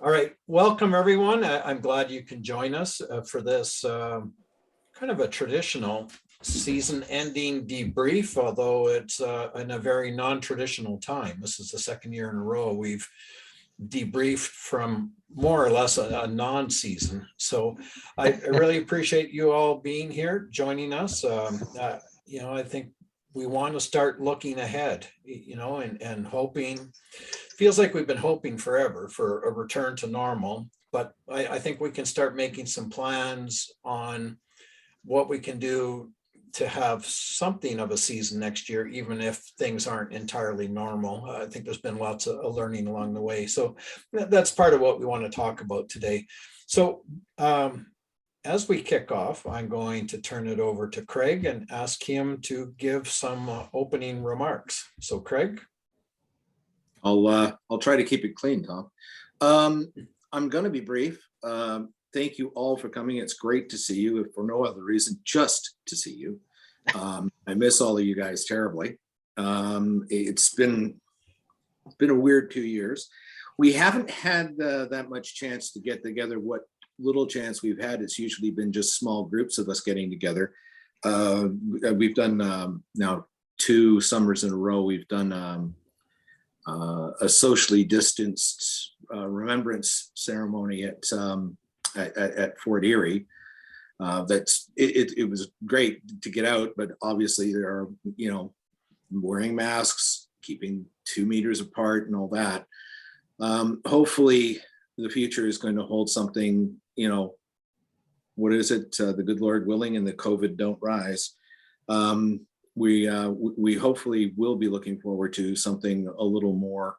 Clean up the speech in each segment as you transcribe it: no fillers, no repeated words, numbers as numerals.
All right, welcome everyone. I'm glad you can join us for this kind of a traditional season-ending debrief, although it's in a very non-traditional time. This is the second year in a row we've debriefed from more or less a non-season. So I really appreciate you all being here, joining us. I think we want to start looking ahead, and hoping. Feels like we've been hoping forever for a return to normal, but I think we can start making some plans on what we can do to have something of a season next year, even if things aren't entirely normal. I think there's been lots of learning along the way. So that's part of what we want to talk about today. So as we kick off, I'm going to turn it over to Craig and ask him to give some opening remarks. So Craig. I'll try to keep it clean, Tom. I'm going to be brief. Thank you all for coming. It's great to see you, if for no other reason, just to see you. I miss all of you guys terribly. It's been a weird 2 years. We haven't had that much chance to get together. What little chance we've had, it's usually been just small groups of us getting together. We've done now 2 summers in a row. We've done a socially distanced remembrance ceremony at Fort Erie. It was great to get out, but obviously there are, wearing masks, keeping 2 meters apart and all that. Hopefully the future is going to hold something, what is it? The good Lord willing and the COVID don't rise. We hopefully will be looking forward to something a little more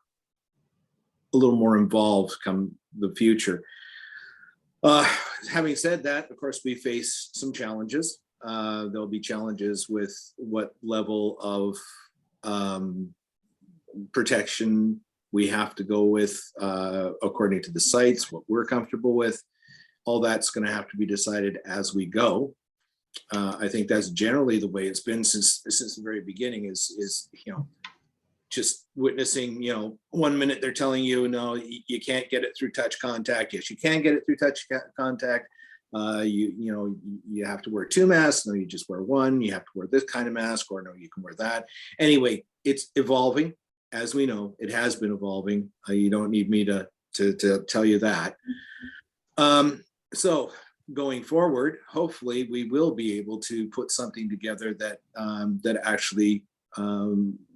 involved come the future. Having said that, of course, we face some challenges. There'll be challenges with what level of protection we have to go with according to the sites, what we're comfortable with. All that's going to have to be decided as we go. I think that's generally the way it's been since the very beginning is just witnessing, 1 minute they're telling you, no, you can't get it through touch contact. Yes, you can get it through touch contact. You have to wear 2 masks. No, you just wear 1. You have to wear this kind of mask, or no, you can wear that. Anyway, it's evolving. As we know, it has been evolving. You don't need me to tell you that. So going forward, hopefully we will be able to put something together that that actually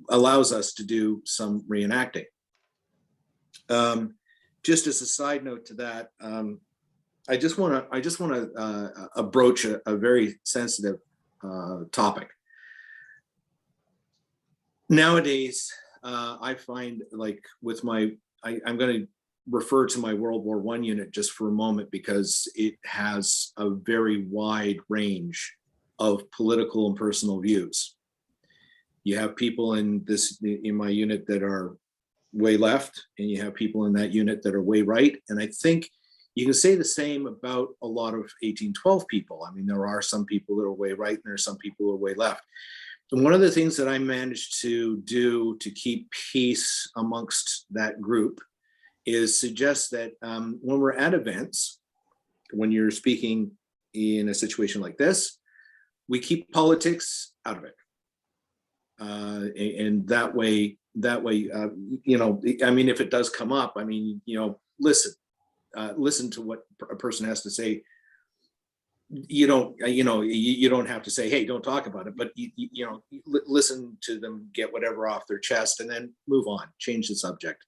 allows us to do some reenacting. Just as a side note to that, I just want to broach a very sensitive topic. Nowadays, I find, like, with I'm going to refer to my World War I unit just for a moment, because it has a very wide range of political and personal views. You have people in my unit that are way left, and you have people in that unit that are way right. And I think you can say the same about a lot of 1812 people. I mean, there are some people that are way right, and there are some people who are way left. And one of the things that I managed to do to keep peace amongst that group is suggest that when we're at events, when you're speaking in a situation like this, we keep politics out of it. And that way, I mean, if it does come up, I mean, listen to what a person has to say. You don't have to say, hey, don't talk about it, but listen to them, get whatever off their chest, and then move on, change the subject.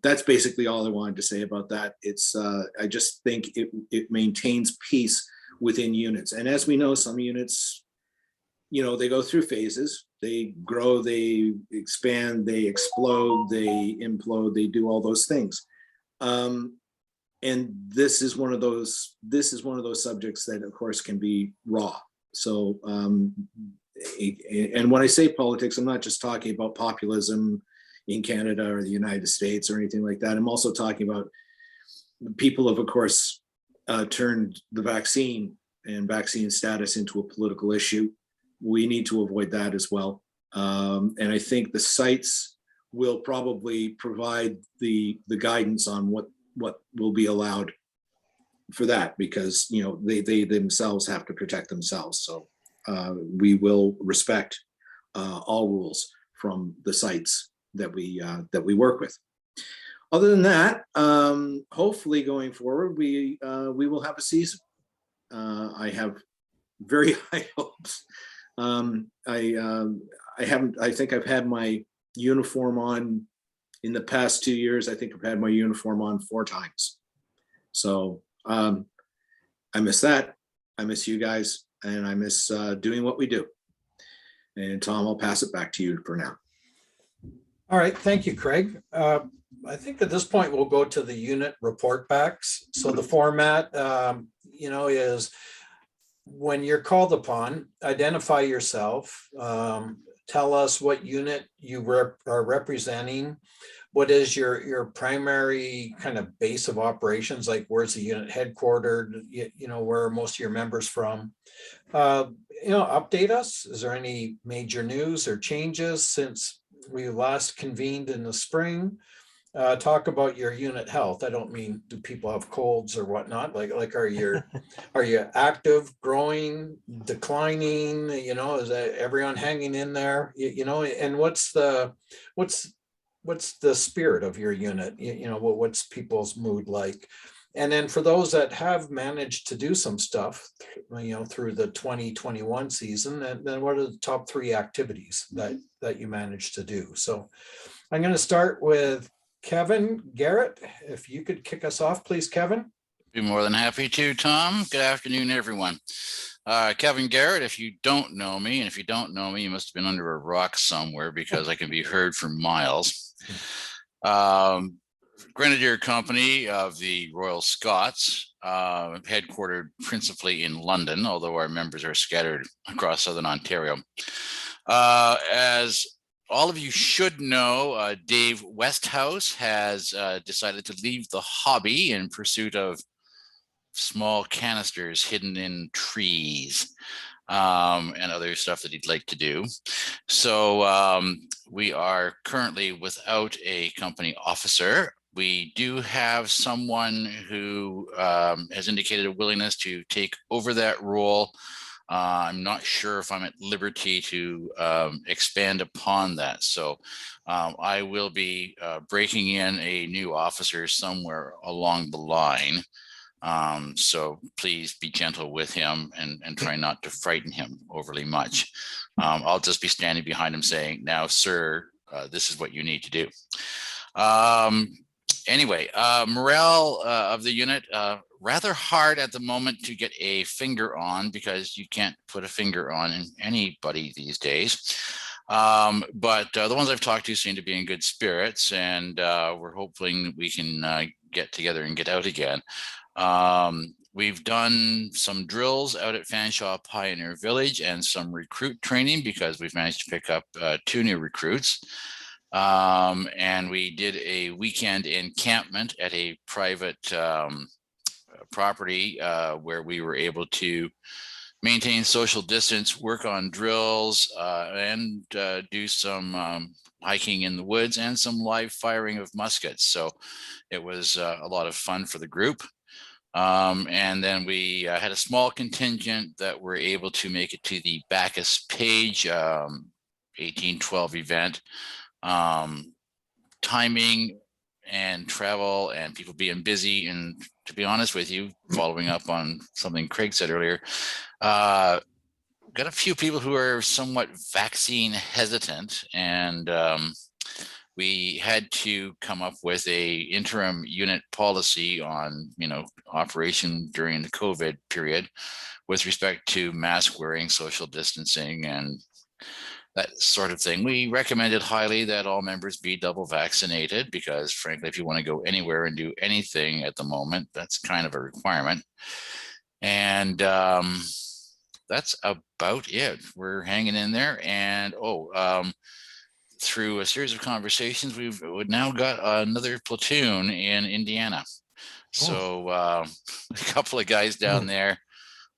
That's basically all I wanted to say about that. It's I just think it maintains peace within units. And as we know, some units, they go through phases. They grow, they expand, they explode, they implode, they do all those things. And this is one of those subjects that, of course, can be raw. So, and when I say politics, I'm not just talking about populism in Canada or the United States or anything like that. I'm also talking about people have, of course, turned the vaccine and vaccine status into a political issue. We need to avoid that as well. And I think the sites will probably provide the guidance on what will be allowed for that, because they themselves have to protect themselves. So we will respect all rules from the sites that we work with. Other than that, hopefully going forward, we will have a season. I have very high hopes. I think I've had my uniform on in the past 2 years. I think I've had my uniform on 4 times. So I miss that. I miss you guys, and I miss doing what we do. And Tom, I'll pass it back to you for now. All right, thank you, Craig. I think at this point we'll go to the unit report backs. So the format, is when you're called upon, identify yourself, tell us what unit you are representing. What is your primary kind of base of operations? Like, where's the unit headquartered? Where are most of your members from? Update us. Is there any major news or changes since we last convened in the spring? Talk about your unit health. I don't mean do people have colds or whatnot. Like are you active, growing, declining? Is that everyone hanging in there? And what's the spirit of your unit? What's people's mood like? And then for those that have managed to do some stuff, through the 2021 season, then what are the top 3 activities that you managed to do? So I'm going to start with Kevin Garrett. If you could kick us off, please, Kevin. Be more than happy to, Tom. Good afternoon, everyone. Kevin Garrett, if you don't know me, and if you don't know me, you must have been under a rock somewhere, because I can be heard for miles. Grenadier Company of the Royal Scots, headquartered principally in London, although our members are scattered across Southern Ontario. As all of you should know, Dave Westhouse has decided to leave the hobby in pursuit of small canisters hidden in trees and other stuff that he'd like to do. So we are currently without a company officer. We do have someone who has indicated a willingness to take over that role. I'm not sure if I'm at liberty to expand upon that. So I will be breaking in a new officer somewhere along the line. So please be gentle with him and try not to frighten him overly much. I'll just be standing behind him saying, "Now, sir, this is what you need to do." Anyway, morale of the unit, rather hard at the moment to get a finger on, because you can't put a finger on anybody these days. But the ones I've talked to seem to be in good spirits, and we're hoping that we can get together and get out again. We've done some drills out at Fanshawe Pioneer Village and some recruit training, because we've managed to pick up 2 new recruits. And we did a weekend encampment at a private property where we were able to maintain social distance, work on drills, and do some hiking in the woods and some live firing of muskets. So it was a lot of fun for the group. And then we had a small contingent that were able to make it to the Bacchus Page 1812 event. Timing and travel and people being busy, and to be honest with you, following up on something Craig said earlier, got a few people who are somewhat vaccine hesitant, and we had to come up with a interim unit policy on operation during the COVID period with respect to mask wearing, social distancing, and that sort of thing. We recommended highly that all members be double vaccinated, because frankly, if you want to go anywhere and do anything at the moment, that's kind of a requirement. And that's about it. We're hanging in there. And through a series of conversations, we've now got another platoon in Indiana. So a couple of guys down there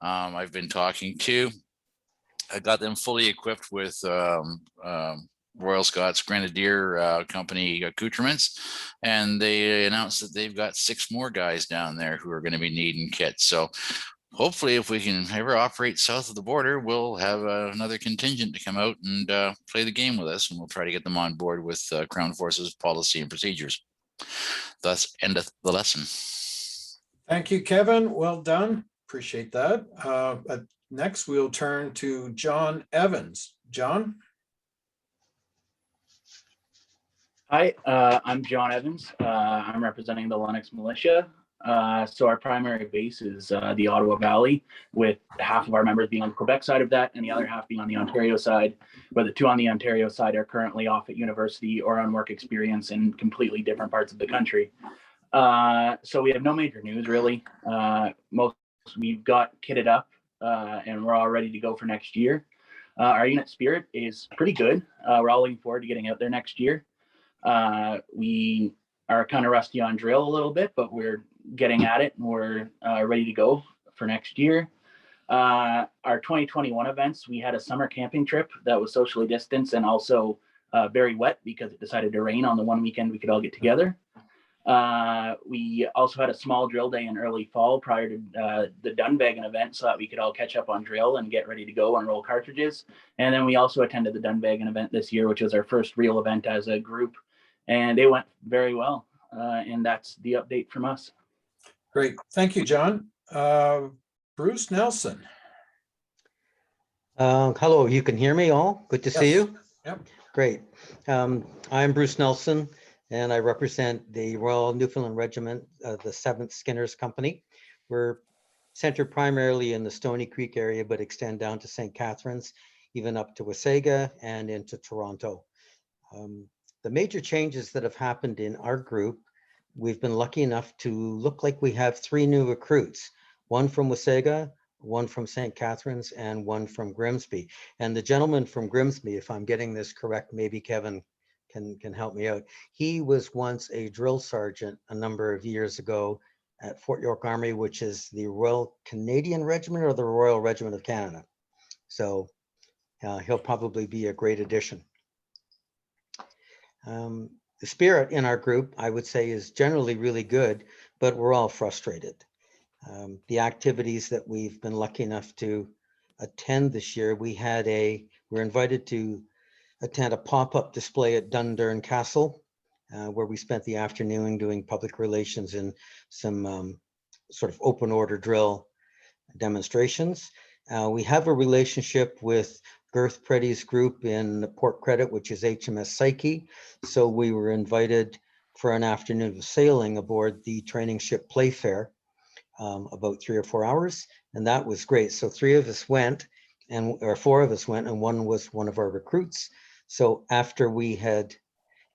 I've been talking to. I got them fully equipped with Royal Scots Grenadier Company accoutrements, and they announced that they've got 6 more guys down there who are going to be needing kits. So hopefully, if we can ever operate south of the border, we'll have another contingent to come out and play the game with us, and we'll try to get them on board with Crown Forces policy and procedures. Thus endeth the lesson. Thank you, Kevin. Well done. Appreciate that. Next, we'll turn to John Evans. John? Hi, I'm John Evans. I'm representing the Lenox Militia. So our primary base is the Ottawa Valley, with half of our members being on the Quebec side of that and the other half being on the Ontario side. But the 2 on the Ontario side are currently off at university or on work experience in completely different parts of the country. So we have no major news really. We've got kitted up and we're all ready to go for next year. Our unit spirit is pretty good. We're all looking forward to getting out there next year. We are kind of rusty on drill a little bit, but we're getting at it and we're ready to go for next year. Our 2021 events, we had a summer camping trip that was socially distanced and also very wet because it decided to rain on the one weekend we could all get together. We also had a small drill day in early fall prior to the Lundberg event so that we could all catch up on drill and get ready to go and roll cartridges. And then we also attended the Lundberg event this year, which was our first real event as a group, and it went very well. And that's the update from us. Great. Thank you, John. Bruce Nelson. Hello, you can hear me all? Good to see you. Yep. Great. I'm Bruce Nelson, and I represent the Royal Newfoundland Regiment, the 7th Skinners Company. We're centered primarily in the Stony Creek area, but extend down to St. Catharines, even up to Wasaga and into Toronto. The major changes that have happened in our group, we've been lucky enough to look like we have 3 new recruits, one from Wasaga, one from St. Catharines, and one from Grimsby. And the gentleman from Grimsby, if I'm getting this correct, maybe Kevin can help me out. He was once a drill sergeant a number of years ago at Fort York Army, which is the Royal Canadian Regiment or the Royal Regiment of Canada. So he'll probably be a great addition. The spirit in our group, I would say, is generally really good, but we're all frustrated. The activities that we've been lucky enough to attend this year, we were invited to attend a pop-up display at Dundurn Castle, where we spent the afternoon doing public relations and some sort of open order drill demonstrations. We have a relationship with Girth Preddy's group in Port Credit, which is HMS Psyche. So we were invited for an afternoon of sailing aboard the training ship Playfair, about 3 or 4 hours. And that was great. So 4 of us went, and one was one of our recruits. So after we had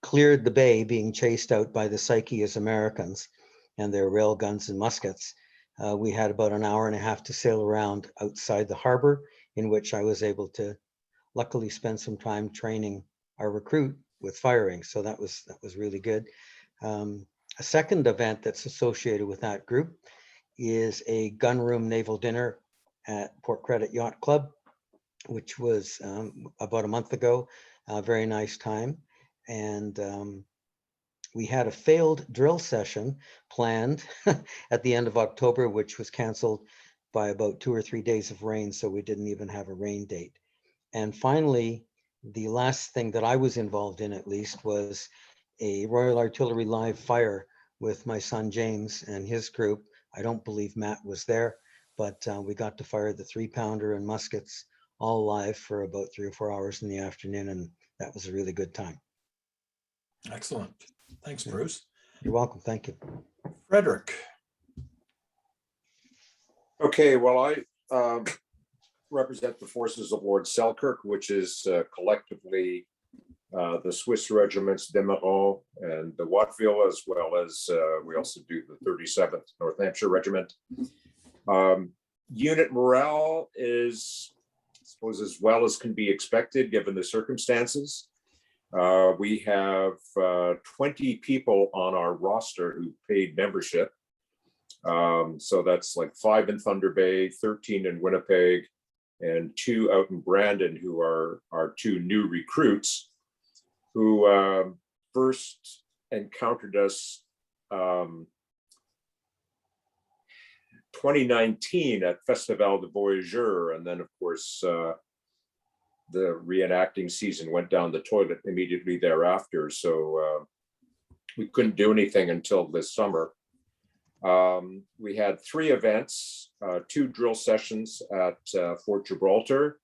cleared the bay, being chased out by the Psyche as Americans and their rail guns and muskets, we had about an hour and a half to sail around outside the harbor, in which I was able to luckily spend some time training our recruit with firing. So that was really good. A second event that's associated with that group is a gunroom naval dinner at Port Credit Yacht Club, which was about a month ago. A very nice time. And we had a failed drill session planned at the end of October, which was canceled by about 2 or 3 days of rain. So we didn't even have a rain date. And finally, the last thing that I was involved in, at least, was a Royal Artillery live fire with my son James and his group. I don't believe Matt was there, but we got to fire the 3-pounder and muskets all live for about 3 or 4 hours in the afternoon, and that was a really good time. Excellent. Thanks, Bruce. You're welcome. Thank you. Frederick. Okay, well, I represent the forces of Lord Selkirk, which is collectively the Swiss regiments Demeron and the Watteville, as well as we also do the 37th North Hampshire Regiment. Unit morale is, I suppose, as well as can be expected given the circumstances. We have 20 people on our roster who paid membership. So that's like 5 in Thunder Bay, 13 in Winnipeg, and 2 out in Brandon, who are our 2 new recruits. who first encountered us 2019 at Festival de Voyageurs, and then of course the reenacting season went down the toilet immediately thereafter, so we couldn't do anything until this summer. We had 3 events, 2 drill sessions at Fort Gibraltar,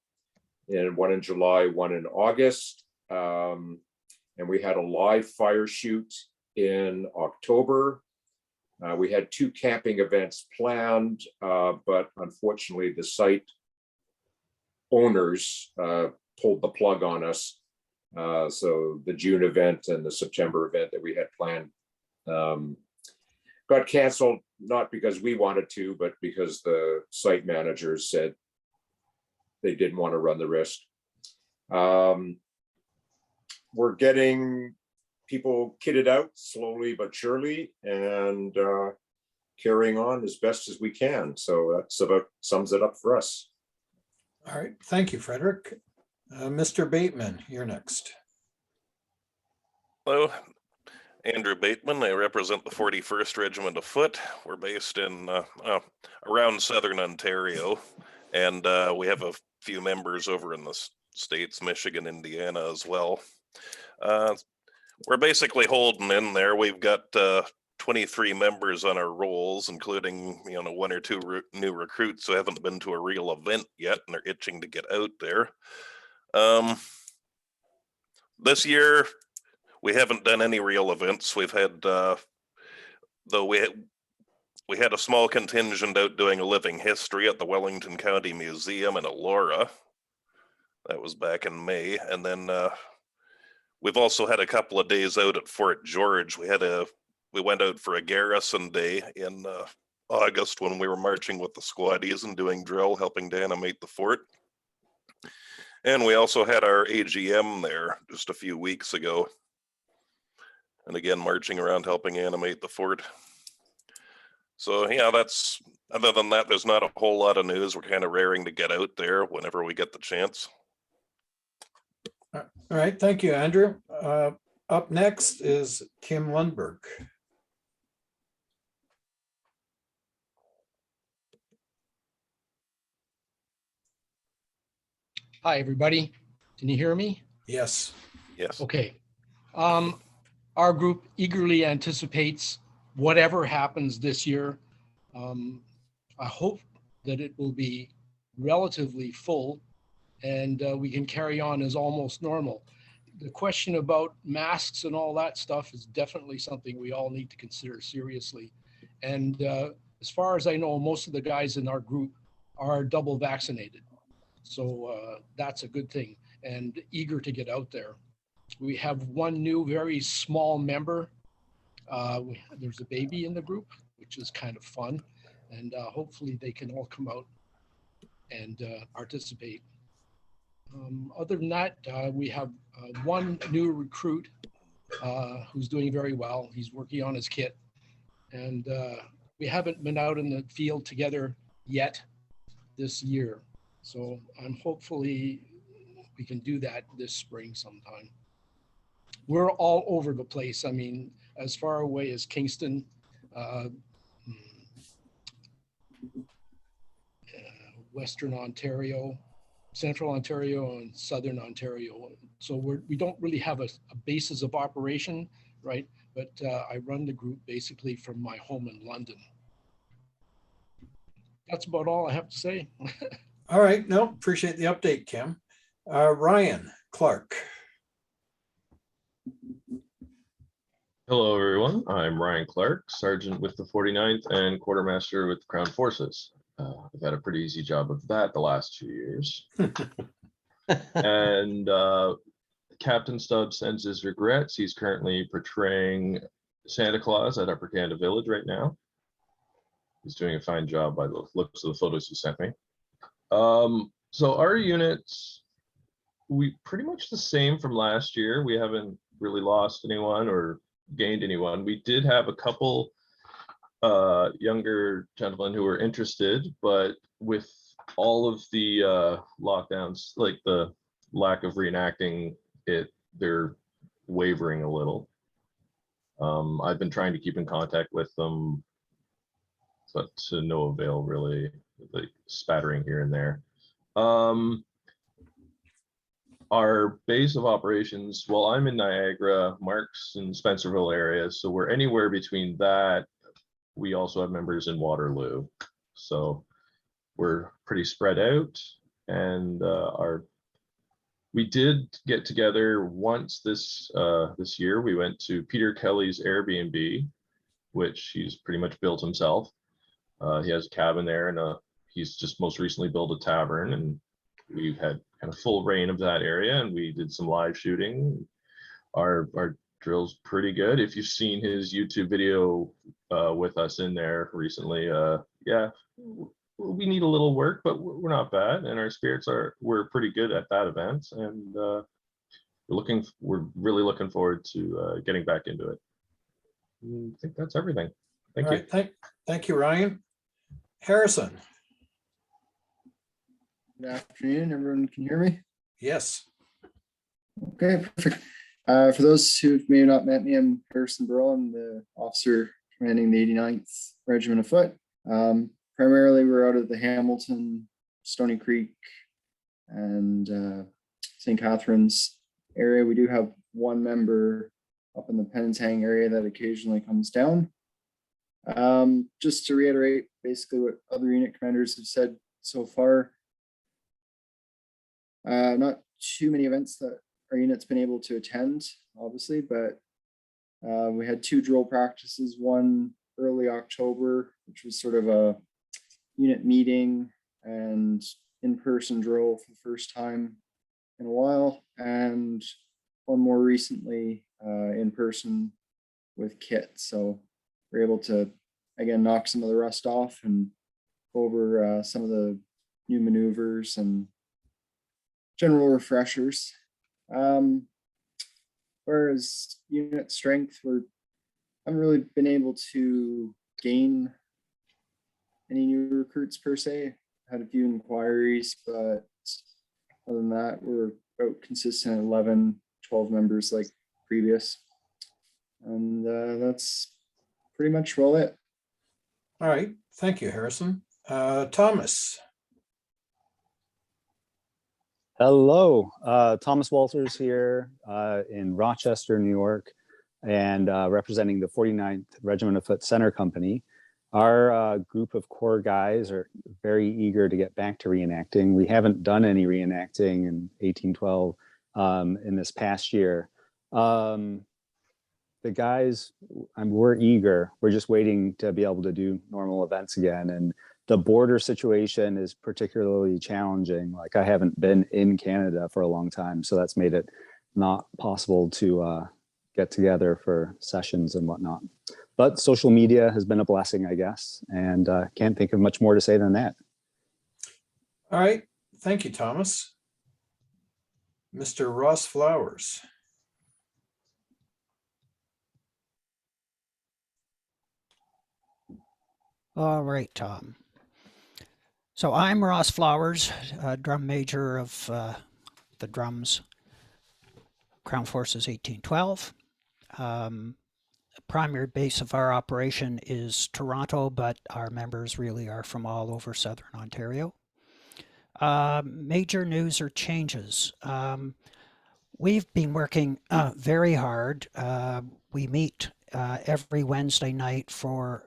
and one in July, one in August. And we had a live fire shoot in October. We had 2 camping events planned, but unfortunately the site owners pulled the plug on us. So the June event and the September event that we had planned got canceled, not because we wanted to, but because the site managers said they didn't want to run the risk. We're getting people kitted out slowly but surely, and carrying on as best as we can. So that's about sums it up for us. All right, thank you, Frederick. Mr. Bateman, you're next. Hello, Andrew Bateman. I represent the 41st Regiment of Foot. We're based in around Southern Ontario, and we have a few members over in the states, Michigan, Indiana as well. We're basically holding in there. We've got 23 members on our rolls, including 1 or 2 new recruits who haven't been to a real event yet, and they're itching to get out there. This year, we haven't done any real events. We've had, though we had a small contingent out doing a living history at the Wellington County Museum in Elora. That was back in May, and then we've also had a couple of days out at Fort George. We went out for a garrison day in August when we were marching with the squaddies and doing drill, helping to animate the fort. And we also had our AGM there just a few weeks ago. And again, marching around helping animate the fort. So yeah, other than that, there's not a whole lot of news. We're kind of raring to get out there whenever we get the chance. All right, thank you, Andrew. Up next is Kim Lundberg. Hi, everybody. Can you hear me? Yes. Yes. Okay. Our group eagerly anticipates whatever happens this year. I hope that it will be relatively full and we can carry on as almost normal. The question about masks and all that stuff is definitely something we all need to consider seriously. And as far as I know, most of the guys in our group are double vaccinated. So that's a good thing and eager to get out there. We have one new, very small member. There's a baby in the group, which is kind of fun. And hopefully they can all come out and participate. Other than that, we have one new recruit who's doing very well. He's working on his kit. And we haven't been out in the field together yet this year. So hopefully we can do that this spring sometime. We're all over the place. I mean, as far away as Kingston, Western Ontario, Central Ontario, and Southern Ontario. So we don't really have a basis of operation, right? But I run the group basically from my home in London. That's about all I have to say. All right, no, appreciate the update, Kim. Ryan Clark. Hello, everyone. I'm Ryan Clark, Sergeant with the 49th and Quartermaster with the Crown Forces. I've had a pretty easy job of that the last 2 years. And Captain Stubbs sends his regrets. He's currently portraying Santa Claus at Upper Canada Village right now. He's doing a fine job by the looks of the photos he sent me. So our units, we pretty much the same from last year. We haven't really lost anyone or gained anyone. We did have a couple younger gentlemen who were interested, but with all of the lockdowns, like the lack of reenacting it, they're wavering a little. I've been trying to keep in contact with them, but to no avail really, like spattering here and there. Our base of operations, well, I'm in Niagara, Mark's in Spencerville area, so we're anywhere between that. We also have members in Waterloo, so we're pretty spread out. And we did get together once this year. We went to Peter Kelly's Airbnb, which he's pretty much built himself. He has a cabin there, and he's just most recently built a tavern, and we've had kind of full reign of that area, and we did some live shooting. Our drill's pretty good. If you've seen his YouTube video with us in there recently, yeah, we need a little work, but we're not bad, and our spirits we're pretty good at that event, and we're really looking forward to getting back into it. I think that's everything. Thank All you. right, thank you, Ryan. Harrison. Good afternoon, everyone can hear me? Yes. Okay, perfect. For those who may have not met me, I'm Harrison Burrell. I'm the officer commanding the 89th Regiment of Foot. Primarily, we're out of the Hamilton, Stony Creek, and St. Catharines area. We do have one member up in the Penetang area that occasionally comes down. Just to reiterate basically what other unit commanders have said so far, not too many events that our unit's been able to attend, obviously, but we had 2 drill practices, one early October, which was sort of a unit meeting and in-person drill for the first time in a while, and one more recently in person with kit. So we're able to, again, knock some of the rust off and go over some of the new maneuvers and general refreshers. Whereas unit strength, we haven't really been able to gain any new recruits per se. Had a few inquiries, but other than that, we're about consistent 11, 12 members like previous. And that's pretty much all it. All right. Thank you, Harrison. Thomas. Hello, Thomas Walters here in Rochester, New York, and representing the 49th Regiment of Foot Center Company. Our group of core guys are very eager to get back to reenacting. We haven't done any reenacting in 1812 in this past year. The guys, we're eager. We're just waiting to be able to do normal events again. And the border situation is particularly challenging. Like, I haven't been in Canada for a long time, so that's made it not possible to get together for sessions and whatnot. But social media has been a blessing, I guess, and can't think of much more to say than that. All right. Thank you, Thomas. Mr. Ross Flowers. All right, Tom. So I'm Ross Flowers, drum major of the drums, Crown Forces 1812. Primary base of our operation is Toronto, but our members really are from all over Southern Ontario. Major news or changes. We've been working very hard. We meet every Wednesday night for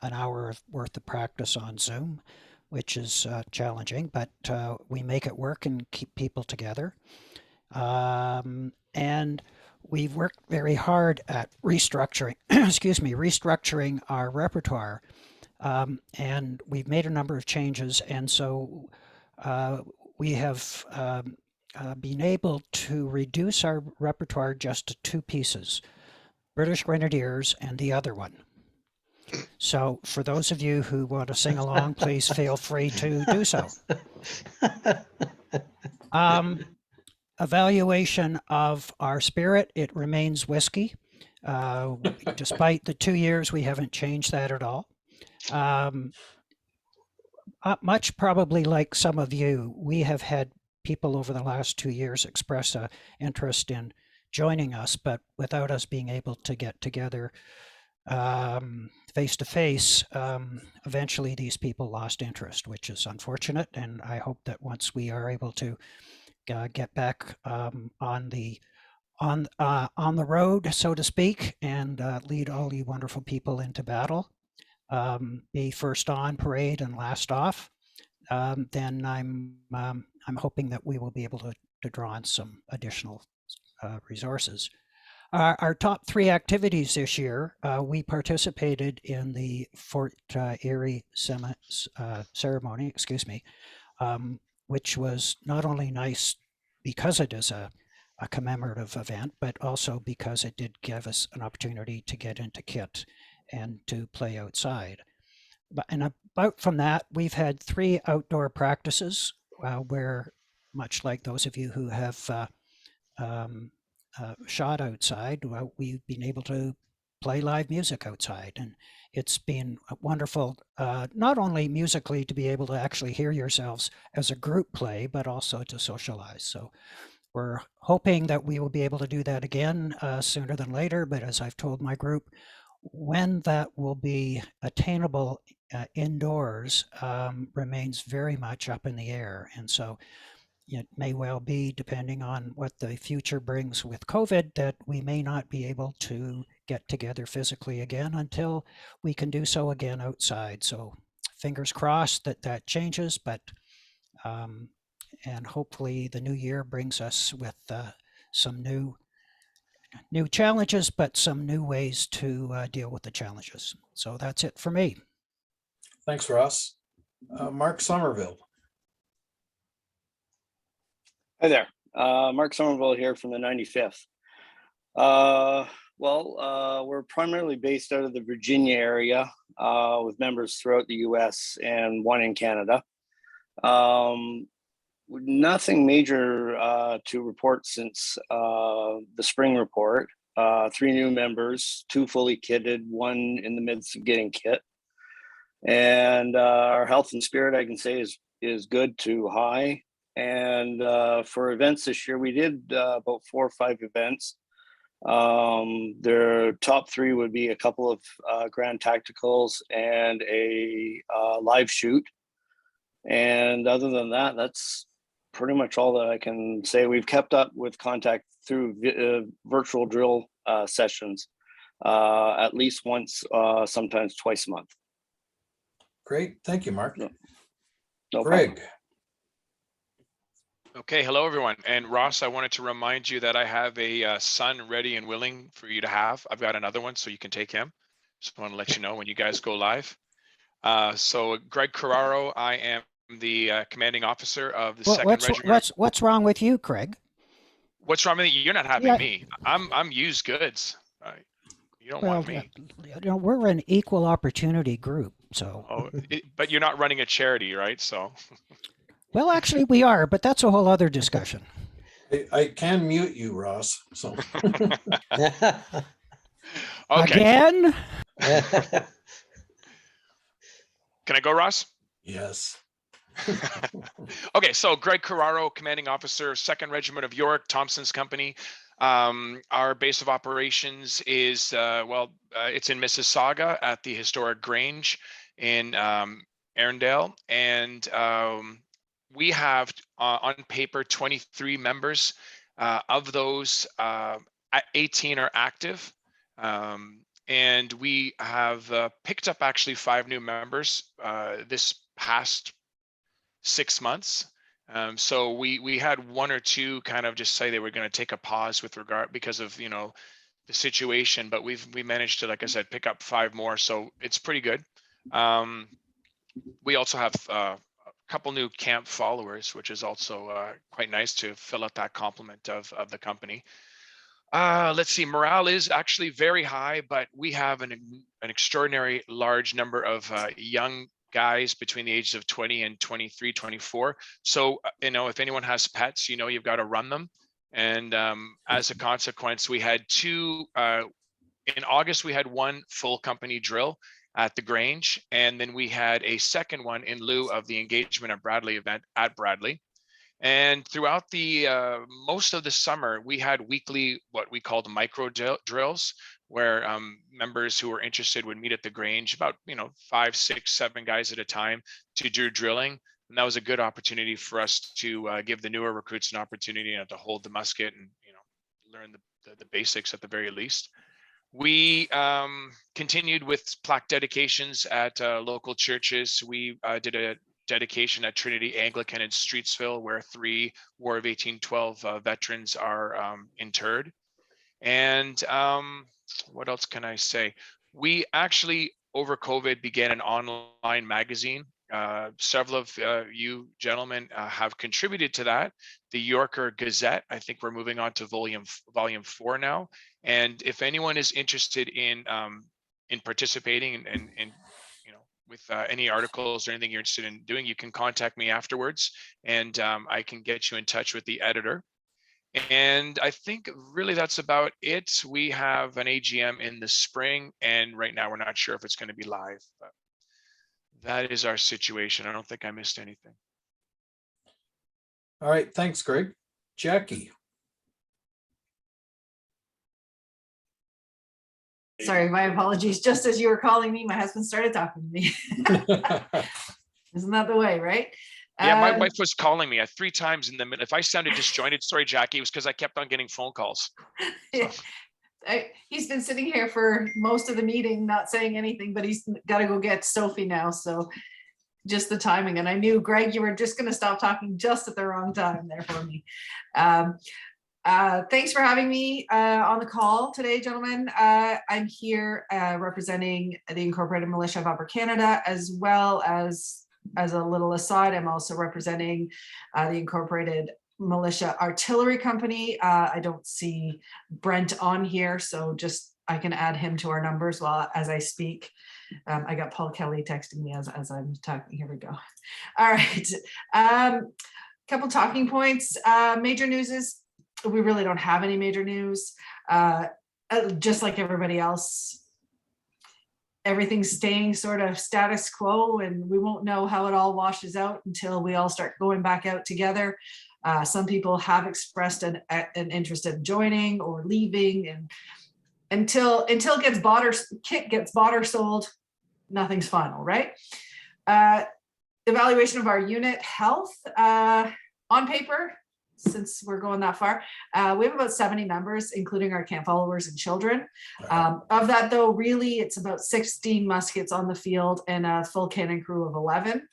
an hour worth of practice on Zoom, which is challenging, but we make it work and keep people together. And we've worked very hard at restructuring, restructuring our repertoire. And we've made a number of changes. And so we have been able to reduce our repertoire just to 2 pieces, British Grenadiers and the other one. So for those of you who want to sing along, please feel free to do so. Evaluation of our spirit, it remains whiskey. Despite the 2 years, we haven't changed that at all. Much probably like some of you, we have had people over the last 2 years express an interest in joining us, but without us being able to get together face to face, eventually these people lost interest, which is unfortunate. And I hope that once we are able to get back on the road, so to speak, and lead all you wonderful people into battle, be first on parade and last off, then I'm hoping that we will be able to draw on some additional resources. Our top 3 activities this year, we participated in the Fort Erie ceremony, which was not only nice because it is a commemorative event, but also because it did give us an opportunity to get into kit and to play outside. And about from that, we've had 3 outdoor practices where, much like those of you who have shot outside, we've been able to play live music outside, and it's been wonderful, not only musically to be able to actually hear yourselves as a group play, but also to socialize. So we're hoping that we will be able to do that again sooner than later, but as I've told my group, when that will be attainable indoors remains very much up in the air. And so it may well be, depending on what the future brings with COVID, that we may not be able to get together physically again until we can do so again outside. So fingers crossed that that changes, but and hopefully the new year brings us with some new challenges, but some new ways to deal with the challenges. So that's it for me. Thanks, Ross. Mark Somerville. Hi there. Mark Somerville here from the 95th. We're primarily based out of the Virginia area with members throughout the US and 1 in Canada. Nothing major to report since the spring report. 3 new members, 2 fully kitted, 1 in the midst of getting kit. And our health and spirit, I can say, is good to high. And for events this year, we did about 4 or 5 events. Their top 3 would be a couple of grand tacticals and a live shoot. And other than that, that's pretty much all that I can say. We've kept up with contact through virtual drill sessions, at least once, sometimes twice a month. Great. Thank you, Mark. No Greg. problem. Okay, hello everyone. And Ross, I wanted to remind you that I have a son ready and willing for you to have. I've got another one, so you can take him. Just want to let you know when you guys go live. So Greg Carraro, I am the commanding officer of the 2nd Regiment. What's wrong with you, Craig? What's wrong with you? You're not having me. I'm used goods. You don't want me. We're an equal opportunity group, so. But you're not running a charity, right? So. Well, actually, we are, but that's a whole other discussion. I can mute you, Ross. So. Okay. Again? Can I go, Ross? Yes. Okay, so Greg Carraro, commanding officer, 2nd Regiment of York, Thompson's Company. Our base of operations is, it's in Mississauga at the historic Grange in Arundel. And we have on paper 23 members. Of those, 18 are active. And we have picked up actually 5 new members this past 6 months. So we had 1 or 2 kind of just say they were going to take a pause with regard because of, the situation, but we managed to, like I said, pick up 5 more. So it's pretty good. We also have a couple new camp followers, which is also quite nice to fill out that complement of the company. Let's see, morale is actually very high, but we have an extraordinary large number of young guys between the ages of 20 and 23, 24. So, if anyone has pets, you've got to run them. And as a consequence, we had 2, in August, we had 1 full company drill at the Grange. And then we had a second one in lieu of the engagement of Bradley event at Bradley. And throughout the most of the summer, we had weekly, what we called micro drills, where members who were interested would meet at the Grange, about 5, 6, 7 guys at a time, to do drilling. And that was a good opportunity for us to give the newer recruits an opportunity to hold the musket and learn the basics at the very least. We continued with plaque dedications at local churches. We did a dedication at Trinity Anglican in Streetsville, where 3 War of 1812 veterans are interred. And what else can I say? We actually, over COVID, began an online magazine. Several of you gentlemen have contributed to that. The Yorker Gazette, I think we're moving on to volume 4 now. And if anyone is interested in participating and with any articles or anything you're interested in doing, you can contact me afterwards, and I can get you in touch with the editor. And I think really that's about it. We have an AGM in the spring, and right now we're not sure if it's going to be live, but that is our situation. I don't think I missed anything. All right, thanks, Greg. Jackie. Sorry, my apologies. Just as you were calling me, my husband started talking to me. Isn't that the way, right? Yeah, my wife was calling me 3 times in the middle. If I sounded disjointed, sorry, Jackie, it was because I kept on getting phone calls. So. He's been sitting here for most of the meeting, not saying anything, but he's got to go get Sophie now. So just the timing. And I knew, Greg, you were just going to stop talking just at the wrong time there for me. Thanks for having me on the call today, gentlemen. I'm here representing the Incorporated Militia of Upper Canada, as well as a little aside, I'm also representing the Incorporated Militia Artillery Company. I don't see Brent on here, so just I can add him to our numbers while as I speak. I got Paul Kelly texting me as I'm talking. Here we go. All right. Couple talking points. Major news is we really don't have any major news. Just like everybody else, everything's staying sort of status quo, and we won't know how it all washes out until we all start going back out together. Some people have expressed an interest in joining or leaving, and until it gets bought or kit gets bought or sold, nothing's final, right? Evaluation of our unit health on paper. Since we're going that far, we have about 70 members, including our camp followers and children. Of that, though, really, it's about 16 muskets on the field and a full cannon crew of 11.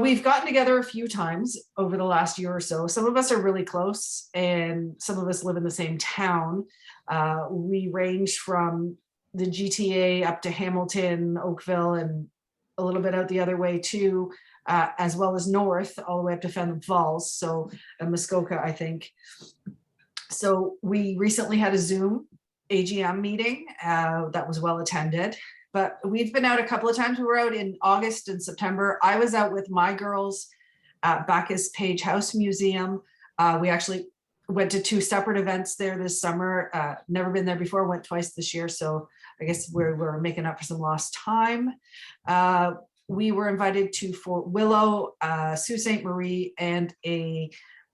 We've gotten together a few times over the last year or so. Some of us are really close, and some of us live in the same town. We range from the GTA up to Hamilton, Oakville, and a little bit out the other way too. As well as north, all the way up to Fenham Falls, so Muskoka, I think. So we recently had a Zoom AGM meeting that was well attended, but we've been out a couple of times. We were out in August and September. I was out with my girls at Bacchus Page House Museum. We actually went to 2 separate events there this summer. Never been there before, went twice this year, so I guess we're making up for some lost time. We were invited to Fort Willow, Sault Ste. Marie, and a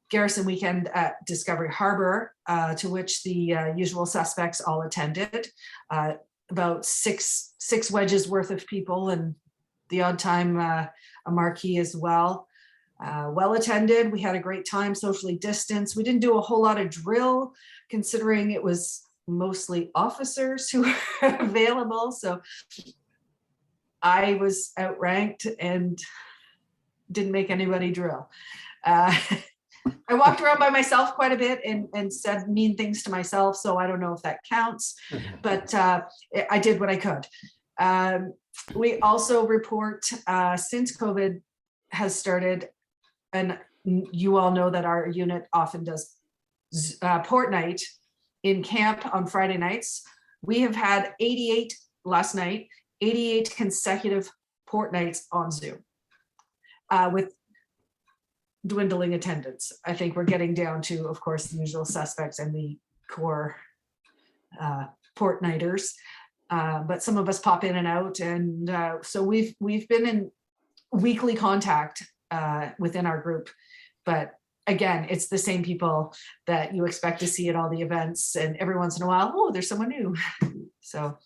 garrison weekend at Discovery Harbor, to which the usual suspects all attended. About six wedges worth of people, and the odd time a marquee as well. Well attended. We had a great time, socially distanced. We didn't do a whole lot of drill, considering it was mostly officers who were available. So I was outranked and didn't make anybody drill. I walked around by myself quite a bit and said mean things to myself, so I don't know if that counts, but I did what I could. We also report, since COVID has started, and you all know that our unit often does port night in camp on Friday nights. We have had 88 last night, 88 consecutive port nights on Zoom with dwindling attendance. I think we're getting down to, of course, the usual suspects and the core port nighters, but some of us pop in and out. And so we've been in weekly contact within our group. But again, it's the same people that you expect to see at all the events, and every once in a while, oh, there's someone new. So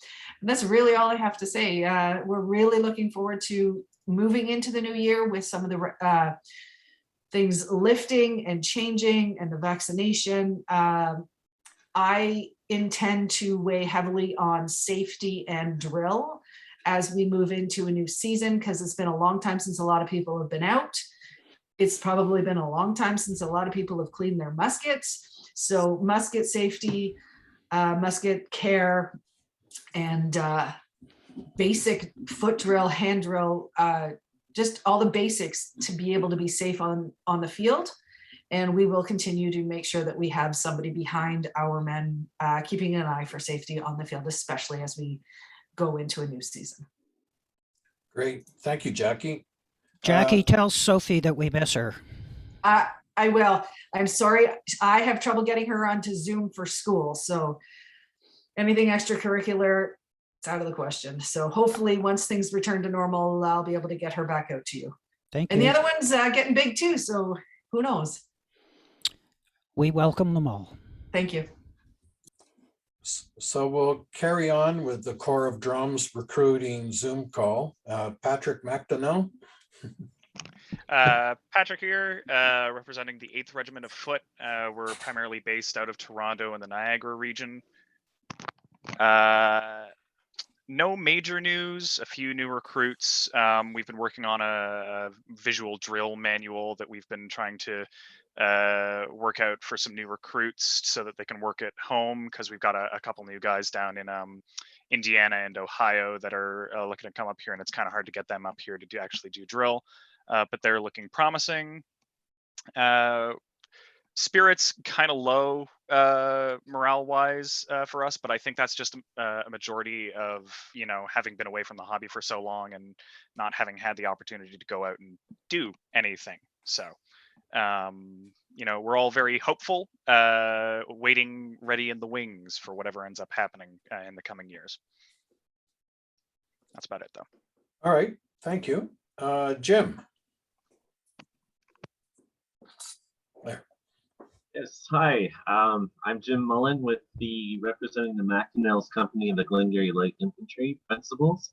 that's really all I have to say. We're really looking forward to moving into the new year with some of the things lifting and changing and the vaccination. I intend to weigh heavily on safety and drill as we move into a new season, because it's been a long time since a lot of people have been out. It's probably been a long time since a lot of people have cleaned their muskets. So musket safety, musket care, and basic foot drill, hand drill, just all the basics to be able to be safe on the field. And we will continue to make sure that we have somebody behind our men, keeping an eye for safety on the field, especially as we go into a new season. Great. Thank you, Jackie. Jackie, tell Sophie that we miss her. I will. I'm sorry. I have trouble getting her onto Zoom for school. So anything extracurricular, it's out of the question. So hopefully once things return to normal, I'll be able to get her back out to you. Thank you. And the other one's getting big too. So who knows? We welcome them all. Thank you. So we'll carry on with the Corps of Drums recruiting Zoom call. Patrick Mcdonnell. Patrick here, representing the 8th Regiment of Foot. We're primarily based out of Toronto and the Niagara region. No major news, a few new recruits. We've been working on a visual drill manual that we've been trying to work out for some new recruits so that they can work at home, because we've got a couple new guys down in Indiana and Ohio that are looking to come up here, and it's kind of hard to get them up here to actually do drill, but they're looking promising. Spirits kind of low morale wise for us, but I think that's just a majority of, you know, having been away from the hobby for so long and not having had the opportunity to go out and do anything. So you know, we're all very hopeful, waiting ready in the wings for whatever ends up happening in the coming years. That's about it though. All right, thank you. Jim. There. Yes, hi. I'm Jim Mullen with representing the Mcdonnell's company of the Glengarry Light Infantry Principals.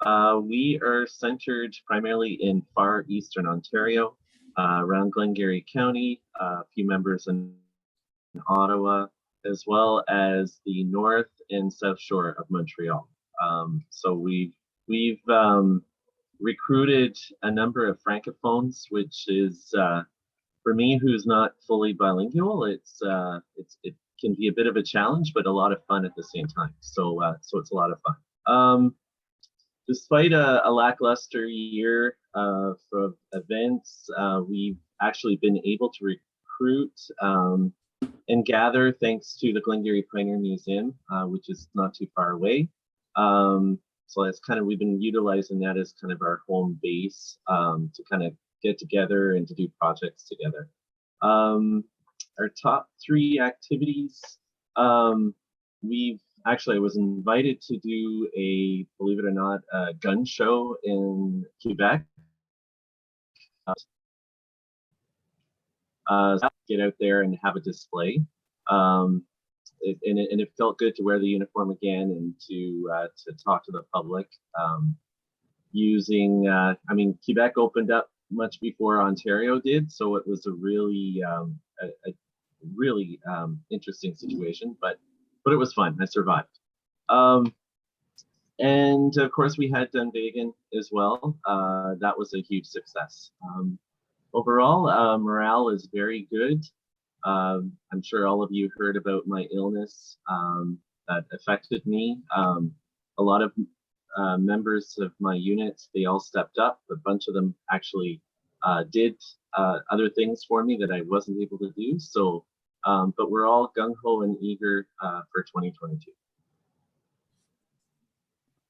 We are centered primarily in far eastern Ontario, around Glengarry County, a few members in Ottawa, as well as the north and south shore of Montreal. So we've recruited a number of francophones, which is for me, who's not fully bilingual, it can be a bit of a challenge, but a lot of fun at the same time. So it's a lot of fun. Despite a lackluster year for events, we've actually been able to recruit and gather thanks to the Glengarry Pioneer Museum, which is not too far away. So that's kind of, we've been utilizing that as kind of our home base to kind of get together and to do projects together. Our top 3 activities, I was invited to do believe it or not, a gun show in Quebec. Get out there and have a display. It felt good to wear the uniform again and to talk to the public. Using, Quebec opened up much before Ontario did, so it was a really interesting situation, but it was fun. I survived. And of course we had Dunvegan as well. That was a huge success. Overall, morale is very good. I'm sure all of you heard about my illness that affected me. A lot of members of my unit, they all stepped up. A bunch of them actually did other things for me that I wasn't able to do. So, but we're all gung-ho and eager for 2022.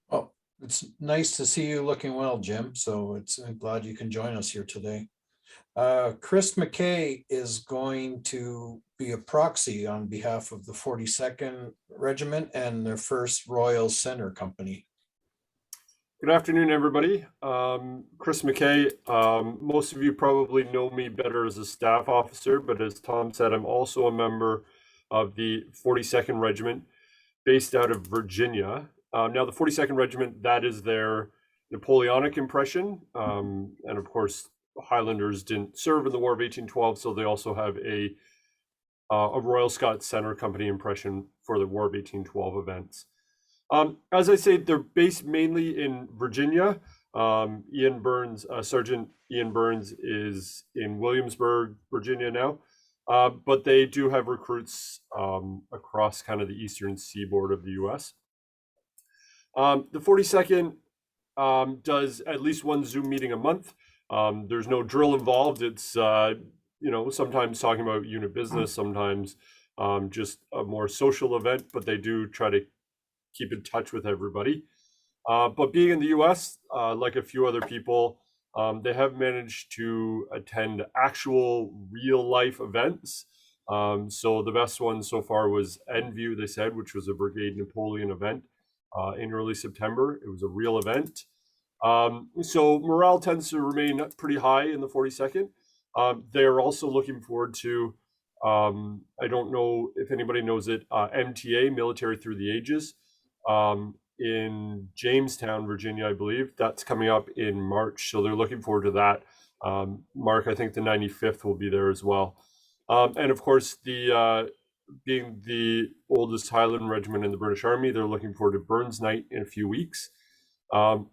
Well, it's nice to see you looking well, Jim. So I'm glad you can join us here today. Chris McKay is going to be a proxy on behalf of the 42nd Regiment and their 1st Royal Center Company. Good afternoon, everybody. Chris McKay. Most of you probably know me better as a staff officer, but as Tom said, I'm also a member of the 42nd Regiment based out of Virginia. Now, the 42nd Regiment, that is their Napoleonic impression. And of course, Highlanders didn't serve in the War of 1812, so they also have a Royal Scots Centre Company impression for the War of 1812 events. As I say, they're based mainly in Virginia. Ian Burns, Sergeant Ian Burns is in Williamsburg, Virginia now. But they do have recruits across kind of the eastern seaboard of the US. The 42nd does at least one Zoom meeting a month. There's no drill involved. It's, sometimes talking about unit business, sometimes just a more social event, but they do try to keep in touch with everybody. But being in the US, like a few other people, they have managed to attend actual real life events. So the best one so far was Enview, they said, which was a Brigade Napoleon event in early September. It was a real event. So morale tends to remain pretty high in the 42nd. They're also looking forward to, I don't know if anybody knows it, MTA, Military Through the Ages, in Jamestown, Virginia, I believe. That's coming up in March, so they're looking forward to that. Mark, I think the 95th will be there as well. And of course, being the oldest Highland regiment in the British Army, they're looking forward to Burns Night in a few weeks,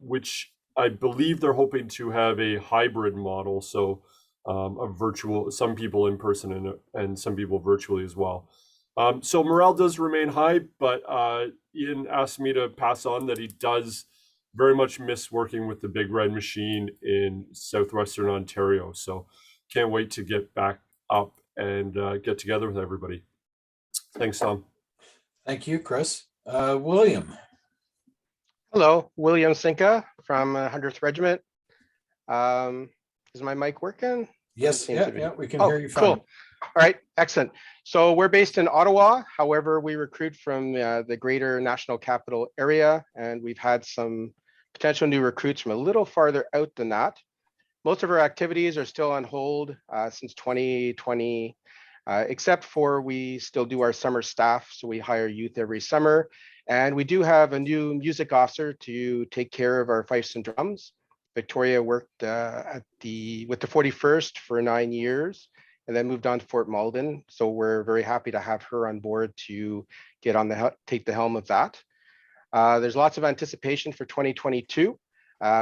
which I believe they're hoping to have a hybrid model, so a virtual, some people in person and some people virtually as well. So morale does remain high, but Ian asked me to pass on that he does very much miss working with the Big Red Machine in southwestern Ontario. So can't wait to get back up and get together with everybody. Thanks, Tom. Thank you, Chris. William. Hello, William Sinka from 100th Regiment. Is my mic working? Yes, yeah, we can hear you fine. Cool. All right, excellent. So we're based in Ottawa. However, we recruit from the greater national capital area, and we've had some potential new recruits from a little farther out than that. Most of our activities are still on hold since 2020, except for we still do our summer staff. So we hire youth every summer. And we do have a new music officer to take care of our fifes and drums. Victoria worked with the 41st for 9 years and then moved on to Fort Malden. So we're very happy to have her on board to get on take the helm of that. There's lots of anticipation for 2022.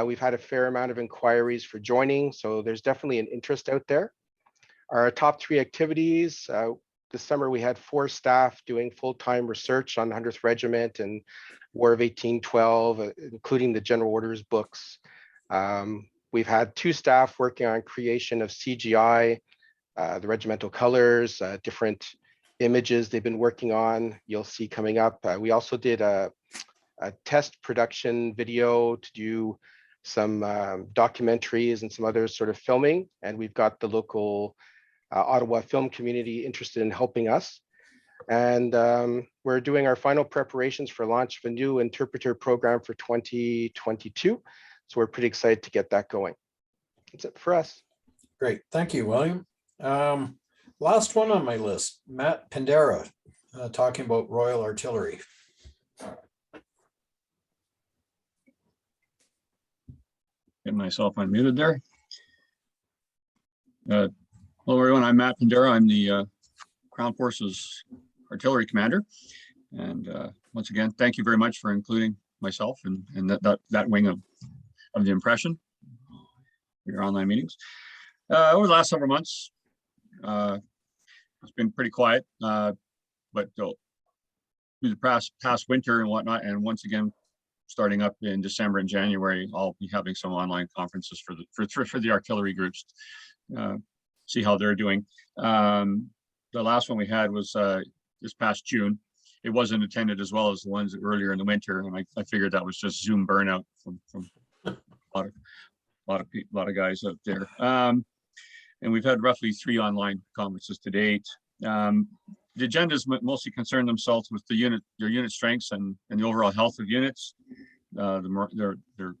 We've had a fair amount of inquiries for joining, so there's definitely an interest out there. Our top 3 activities, this summer we had 4 staff doing full-time research on the 100th Regiment and War of 1812, including the general orders books. We've had 2 staff working on creation of CGI, the regimental colors, different images they've been working on, you'll see coming up. We also did a test production video to do some documentaries and some other sort of filming, and we've got the local Ottawa film community interested in helping us. And we're doing our final preparations for launch of a new interpreter program for 2022. So we're pretty excited to get that going. That's it for us. Great, thank you, William. Last one on my list, Matt Pandera, talking about Royal Artillery. Get myself unmuted there. Hello, everyone. I'm Matt Pandera. I'm the Crown Forces Artillery Commander. And once again, thank you very much for including myself in that wing of the impression for your online meetings. Over the last several months, it's been pretty quiet, but through the past winter and whatnot, and once again, starting up in December and January, I'll be having some online conferences for the artillery groups. See how they're doing. The last one we had was this past June. It wasn't attended as well as the ones earlier in the winter, and I figured that was just Zoom burnout from a lot of guys out there. And we've had roughly 3 online conferences to date. The agendas mostly concern themselves with their unit strengths and the overall health of units, their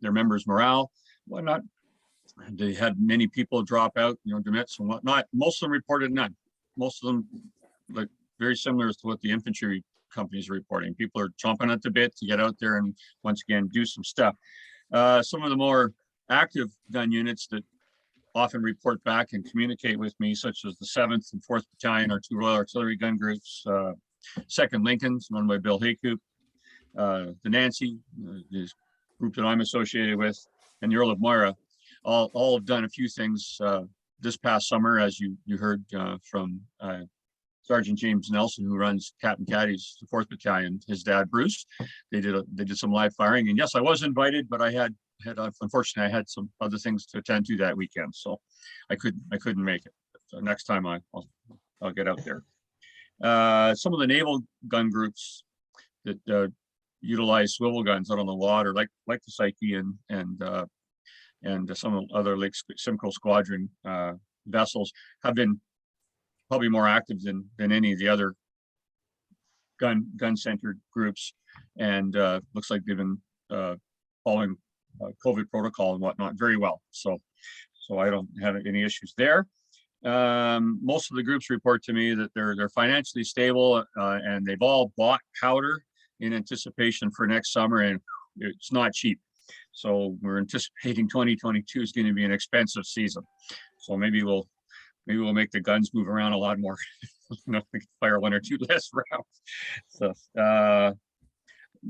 their members' morale, whatnot. They had many people drop out, demits and whatnot. Most of them reported none. Most of them, like, very similar to what the infantry companies are reporting. People are chomping at the bit to get out there and once again do some stuff. Some of the more active gun units that often report back and communicate with me, such as the 7th and 4th Battalion, our 2 Royal Artillery gun groups, 2nd Lincolns, run by Bill Haycoop, the Nancy, the group that I'm associated with, and the Earl of Moira, all have done a few things this past summer, as you heard from Sergeant James Nelson, who runs Captain Caddy's, the 4th Battalion, his dad Bruce. They did some live firing, and yes, I was invited, but I had unfortunately I had some other things to attend to that weekend, so I couldn't make it. So next time I'll get out there. Some of the naval gun groups that utilize swivel guns out on the water, like the Psyche and some other Lake Simcoe Squadron vessels, have been probably more active than any of the other gun-centered groups, and looks like they've been following COVID protocol and whatnot very well. So I don't have any issues there. Most of the groups report to me that they're financially stable, and they've all bought powder in anticipation for next summer, and it's not cheap. So we're anticipating 2022 is going to be an expensive season. So maybe we'll make the guns move around a lot more. We can fire 1 or 2 less rounds. So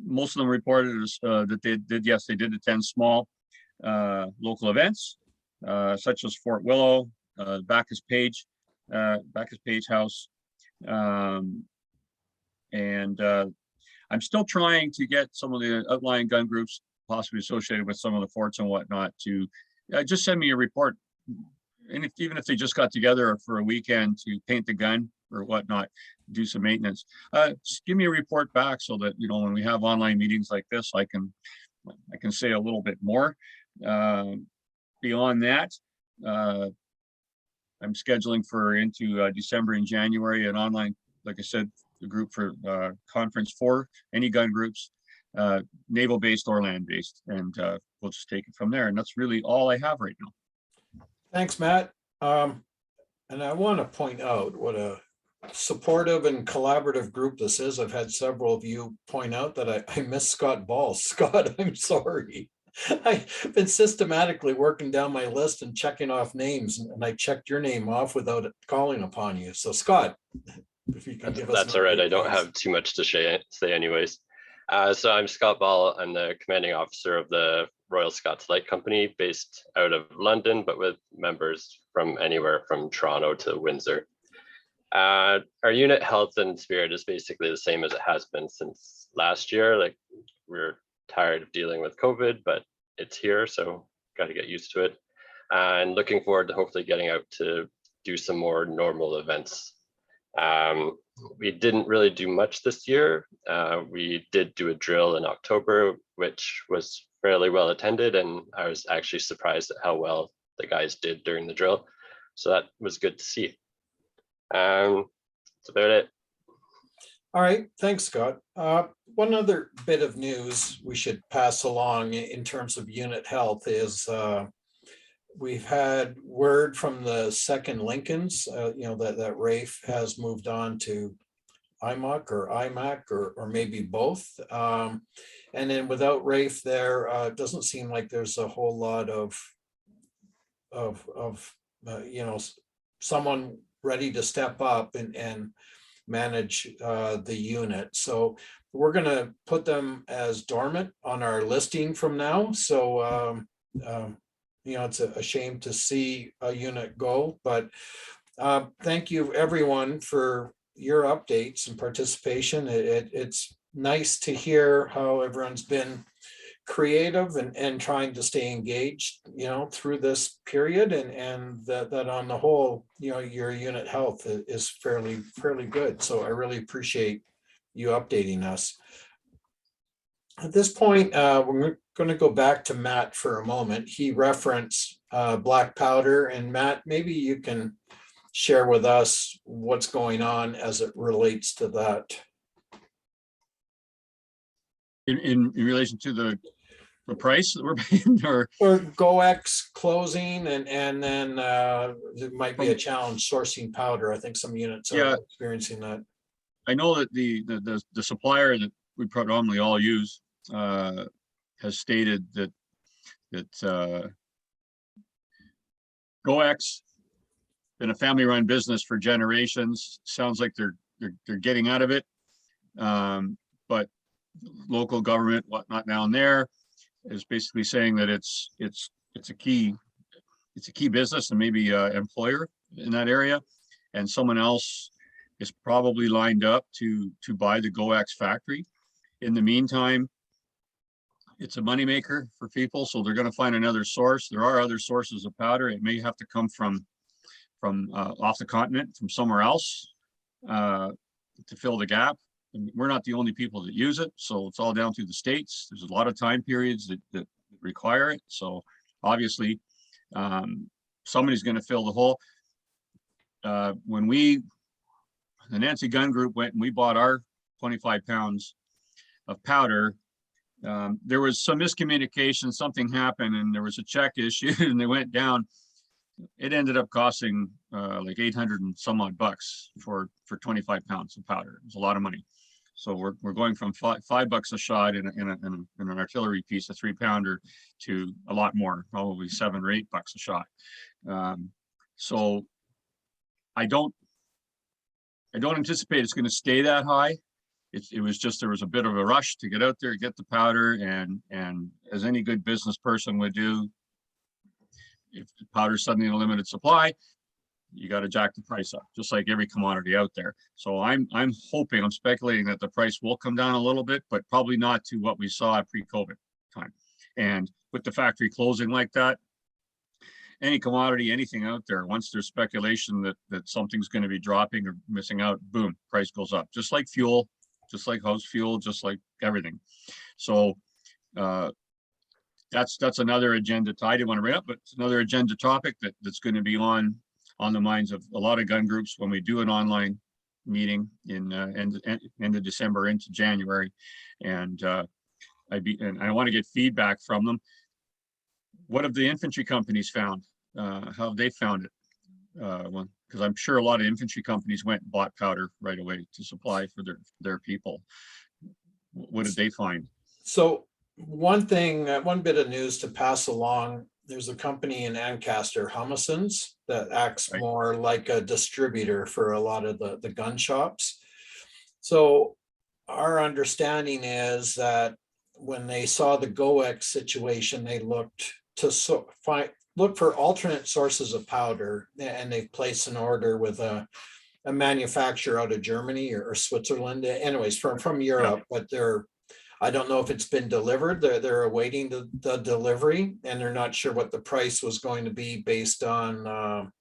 most of them reported that they did attend small local events, such as Fort Willow, Bacchus Page House, and I'm still trying to get some of the outlying gun groups possibly associated with some of the forts and whatnot to just send me a report. And even if they just got together for a weekend to paint the gun or whatnot, do some maintenance, just give me a report back so that, when we have online meetings like this, I can say a little bit more. Beyond that, I'm scheduling for into December and January an online, like I said, the group for conference for any gun groups, naval-based or land-based, and we'll just take it from there. And that's really all I have right now. Thanks, Matt. And I want to point out what a supportive and collaborative group this is. I've had several of you point out that I miss Scott Ball. Scott, I'm sorry. I've been systematically working down my list and checking off names, and I checked your name off without calling upon you. So Scott, if you can give us. That's all right. I don't have too much to say anyways. So I'm Scott Ball. I'm the commanding officer of the Royal Scots Light Company, based out of London, but with members from anywhere from Toronto to Windsor. Our unit health and spirit is basically the same as it has been since last year. Like, we're tired of dealing with COVID, but it's here, so got to get used to it. And looking forward to hopefully getting out to do some more normal events. We didn't really do much this year. We did do a drill in October, which was fairly well attended, and I was actually surprised at how well the guys did during the drill. So that was good to see. That's about it. All right, thanks, Scott. One other bit of news we should pass along in terms of unit health is we've had word from the 2nd Lincolns, that Rafe has moved on to IMOC or IMAC or maybe both. And then without Rafe there, it doesn't seem like there's a whole lot of someone ready to step up and manage the unit. So we're going to put them as dormant on our listing from now. So, it's a shame to see a unit go, but thank you everyone for your updates and participation. It's nice to hear how everyone's been creative and trying to stay engaged, through this period, and that on the whole, your unit health is fairly good. So I really appreciate you updating us. At this point, we're going to go back to Matt for a moment. He referenced black powder, and Matt, maybe you can share with us what's going on as it relates to that. In relation to the the price that we're paying, or GoX closing and then there might be a challenge sourcing powder. I think some units are experiencing that. I know that the supplier that we predominantly all use has stated that GoX been a family-run business for generations. Sounds like they're getting out of it, but local government, whatnot down there, is basically saying that it's a key business and maybe employer in that area, and someone else is probably lined up to buy the GoX factory. In the meantime, it's a moneymaker for people, so they're going to find another source. There are other sources of powder. It may have to come from off the continent, from somewhere else, to fill the gap. And we're not the only people that use it, so it's all down through the states. There's a lot of time periods that require it. So obviously, somebody's going to fill the hole. When the Nancy Gun Group went and we bought our 25 pounds of powder, there was some miscommunication, something happened, and there was a check issued and they went down. It ended up costing like 800 and some odd bucks for 25 pounds of powder. It was a lot of money. So we're going from $5 a shot in an artillery piece, a 3-pounder, to a lot more, probably $7 or $8 a shot. So I don't anticipate it's going to stay that high. It was just, there was a bit of a rush to get out there, get the powder, and as any good business person would do, if the powder's suddenly in a limited supply, you got to jack the price up, just like every commodity out there. So I'm hoping, I'm speculating that the price will come down a little bit, but probably not to what we saw pre-COVID time. And with the factory closing like that, any commodity, anything out there, once there's speculation that something's going to be dropping or missing out, boom, price goes up. Just like fuel, just like house fuel, just like everything. So that's another agenda. I didn't want to bring up, but it's another agenda topic that's going to be on the minds of a lot of gun groups when we do an online meeting in end of December into January. And I want to get feedback from them. What have the infantry companies found? How have they found it? Because I'm sure a lot of infantry companies went and bought powder right away to supply for their people. What did they find? So one thing, one bit of news to pass along, there's a company in Ancaster, Humisons, that acts more like a distributor for a lot of the gun shops. So our understanding is that when they saw the GoX situation, they looked to look for alternate sources of powder, and they've placed an order with a manufacturer out of Germany or Switzerland, anyways, from Europe, but I don't know if it's been delivered. They're awaiting the delivery, and they're not sure what the price was going to be based on,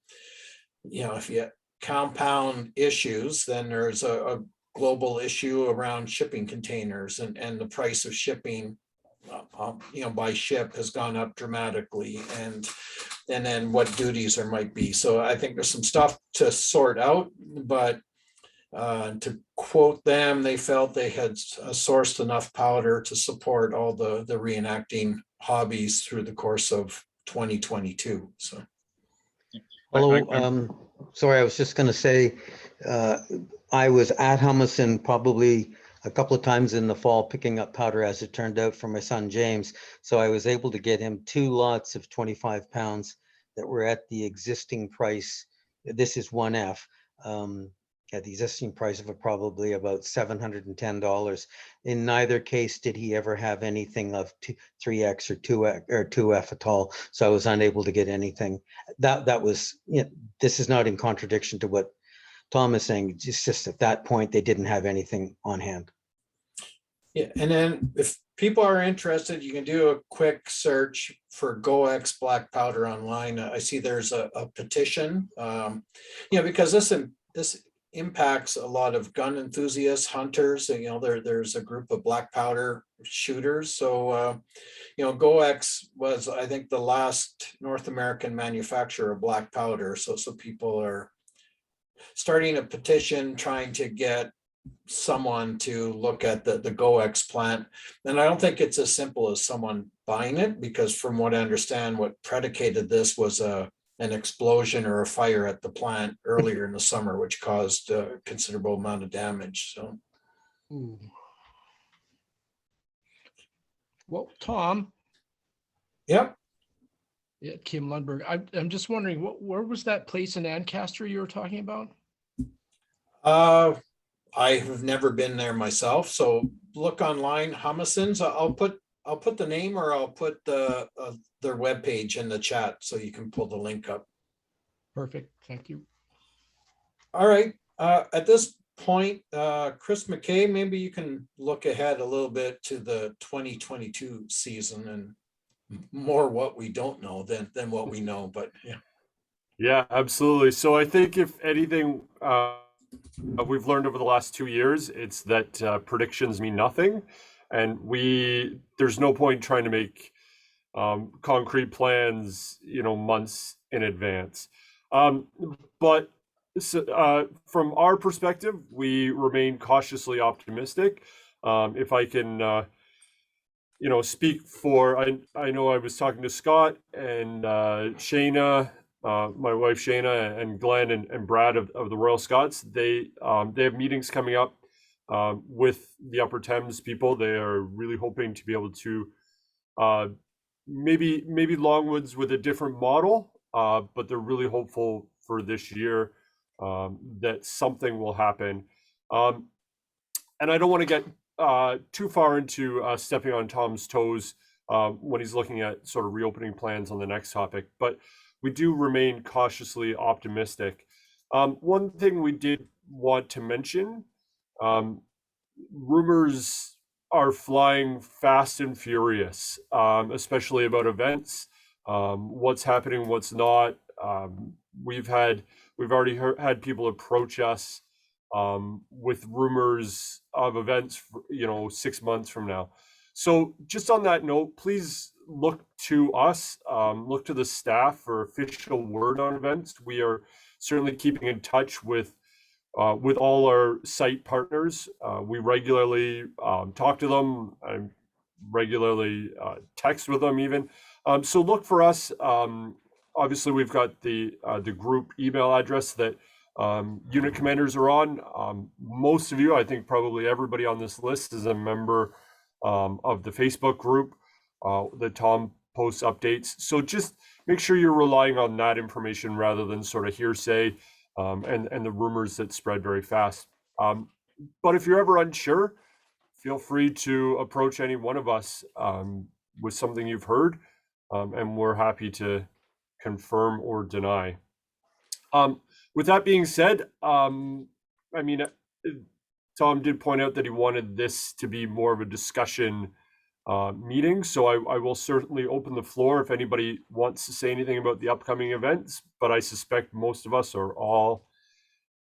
if you compound issues, then there's a global issue around shipping containers, and the price of shipping, by ship has gone up dramatically, and then what duties there might be. So I think there's some stuff to sort out, but to quote them, they felt they had sourced enough powder to support all the reenacting hobbies through the course of 2022. So, hello. Sorry, I was just going to say, I was at Humison probably a couple of times in the fall picking up powder, as it turned out, for my son James. So I was able to get him 2 lots of 25 pounds that were at the existing price. This is 1F. At the existing price of probably about $710. In neither case did he ever have anything of 3X or 2X or 2F at all. So I was unable to get anything. That was, this is not in contradiction to what Tom is saying. It's just at that point they didn't have anything on hand. Yeah, and then if people are interested, you can do a quick search for GoX black powder online. I see there's a petition, because this impacts a lot of gun enthusiasts, hunters, and there's a group of black powder shooters. So GoX was, I think, the last North American manufacturer of black powder. So people are starting a petition trying to get someone to look at the GoX plant. And I don't think it's as simple as someone buying it, because from what I understand, what predicated this was an explosion or a fire at the plant earlier in the summer, which caused a considerable amount of damage. So, Ooh. Well, Tom. Yep. Yeah, Kim Lundberg. I'm just wondering, where was that place in Ancaster you were talking about? I have never been there myself, so look online, Humisons. I'll put the name, or I'll put their webpage in the chat so you can pull the link up. Perfect. Thank you. All right. At this point, Chris McKay, maybe you can look ahead a little bit to the 2022 season and more what we don't know than what we know, but yeah. Yeah, absolutely. So I think if anything we've learned over the last 2 years, it's that predictions mean nothing, and there's no point trying to make concrete plans, months in advance. But from our perspective, we remain cautiously optimistic. If I can, speak for, I know I was talking to Scott and Shayna, my wife Shayna, and Glenn and Brad of the Royal Scots. They have meetings coming up with the Upper Thames people. They are really hoping to be able to maybe Longwoods with a different model, but they're really hopeful for this year that something will happen. And I don't want to get too far into stepping on Tom's toes when he's looking at sort of reopening plans on the next topic, but we do remain cautiously optimistic. One thing we did want to mention, rumors are flying fast and furious, especially about events, what's happening, what's not. We've already had people approach us with rumors of events, 6 months from now. So just on that note, please look to us, look to the staff for official word on events. We are certainly keeping in touch with all our site partners. We regularly talk to them. I regularly text with them even. So look for us. Obviously, we've got the group email address that unit commanders are on. Most of you, I think probably everybody on this list, is a member of the Facebook group that Tom posts updates. So just make sure you're relying on that information rather than sort of hearsay and the rumors that spread very fast. But if you're ever unsure, feel free to approach any one of us with something you've heard, and we're happy to confirm or deny. With that being said, Tom did point out that he wanted this to be more of a discussion meeting, so I will certainly open the floor if anybody wants to say anything about the upcoming events, but I suspect most of us are all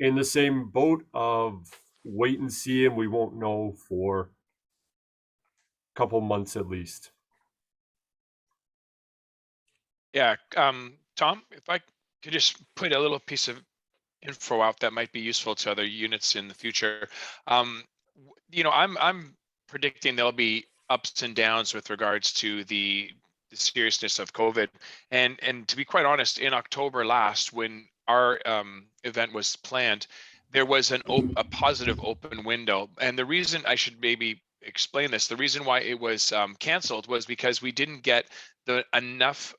in the same boat of wait and see, and we won't know for a couple months at least. Yeah, Tom, if I could just put a little piece of info out that might be useful to other units in the future. I'm predicting there'll be ups and downs with regards to the seriousness of COVID. And to be quite honest, in October last, when our event was planned, there was a positive open window. And the reason I should maybe explain this, the reason why it was canceled was because we didn't get enough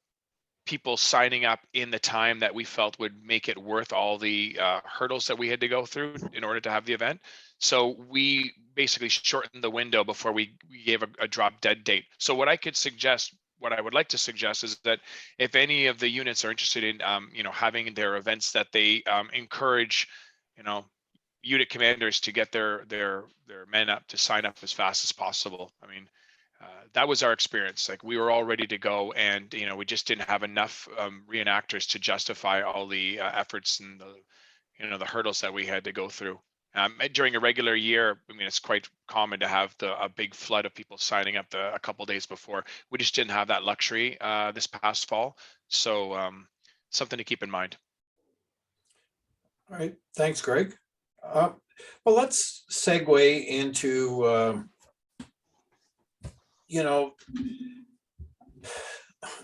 people signing up in the time that we felt would make it worth all the hurdles that we had to go through in order to have the event. So we basically shortened the window before we gave a drop dead date. So what I would like to suggest is that if any of the units are interested in having their events, that they encourage unit commanders to get their men up to sign up as fast as possible. I mean, that was our experience. Like, we were all ready to go, and we just didn't have enough reenactors to justify all the efforts and the hurdles that we had to go through. During a regular year, I mean, it's quite common to have a big flood of people signing up a couple days before. We just didn't have that luxury this past fall. So something to keep in mind. All right, thanks, Greg. Well, let's segue into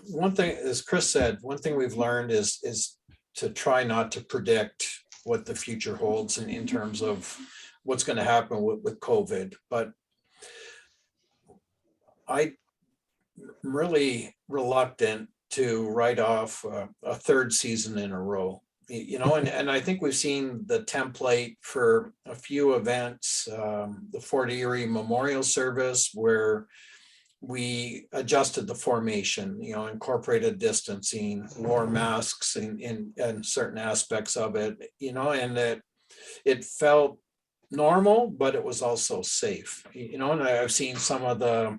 one thing, as Chris said, one thing we've learned is to try not to predict what the future holds in terms of what's going to happen with COVID. But I'm really reluctant to write off a third season in a row. You know, and I think we've seen the template for a few events, the Fort Erie Memorial Service, where we adjusted the formation, you know, incorporated distancing, wore masks in certain aspects of it, you know, and that it felt normal, but it was also safe, you know, and I've seen some of the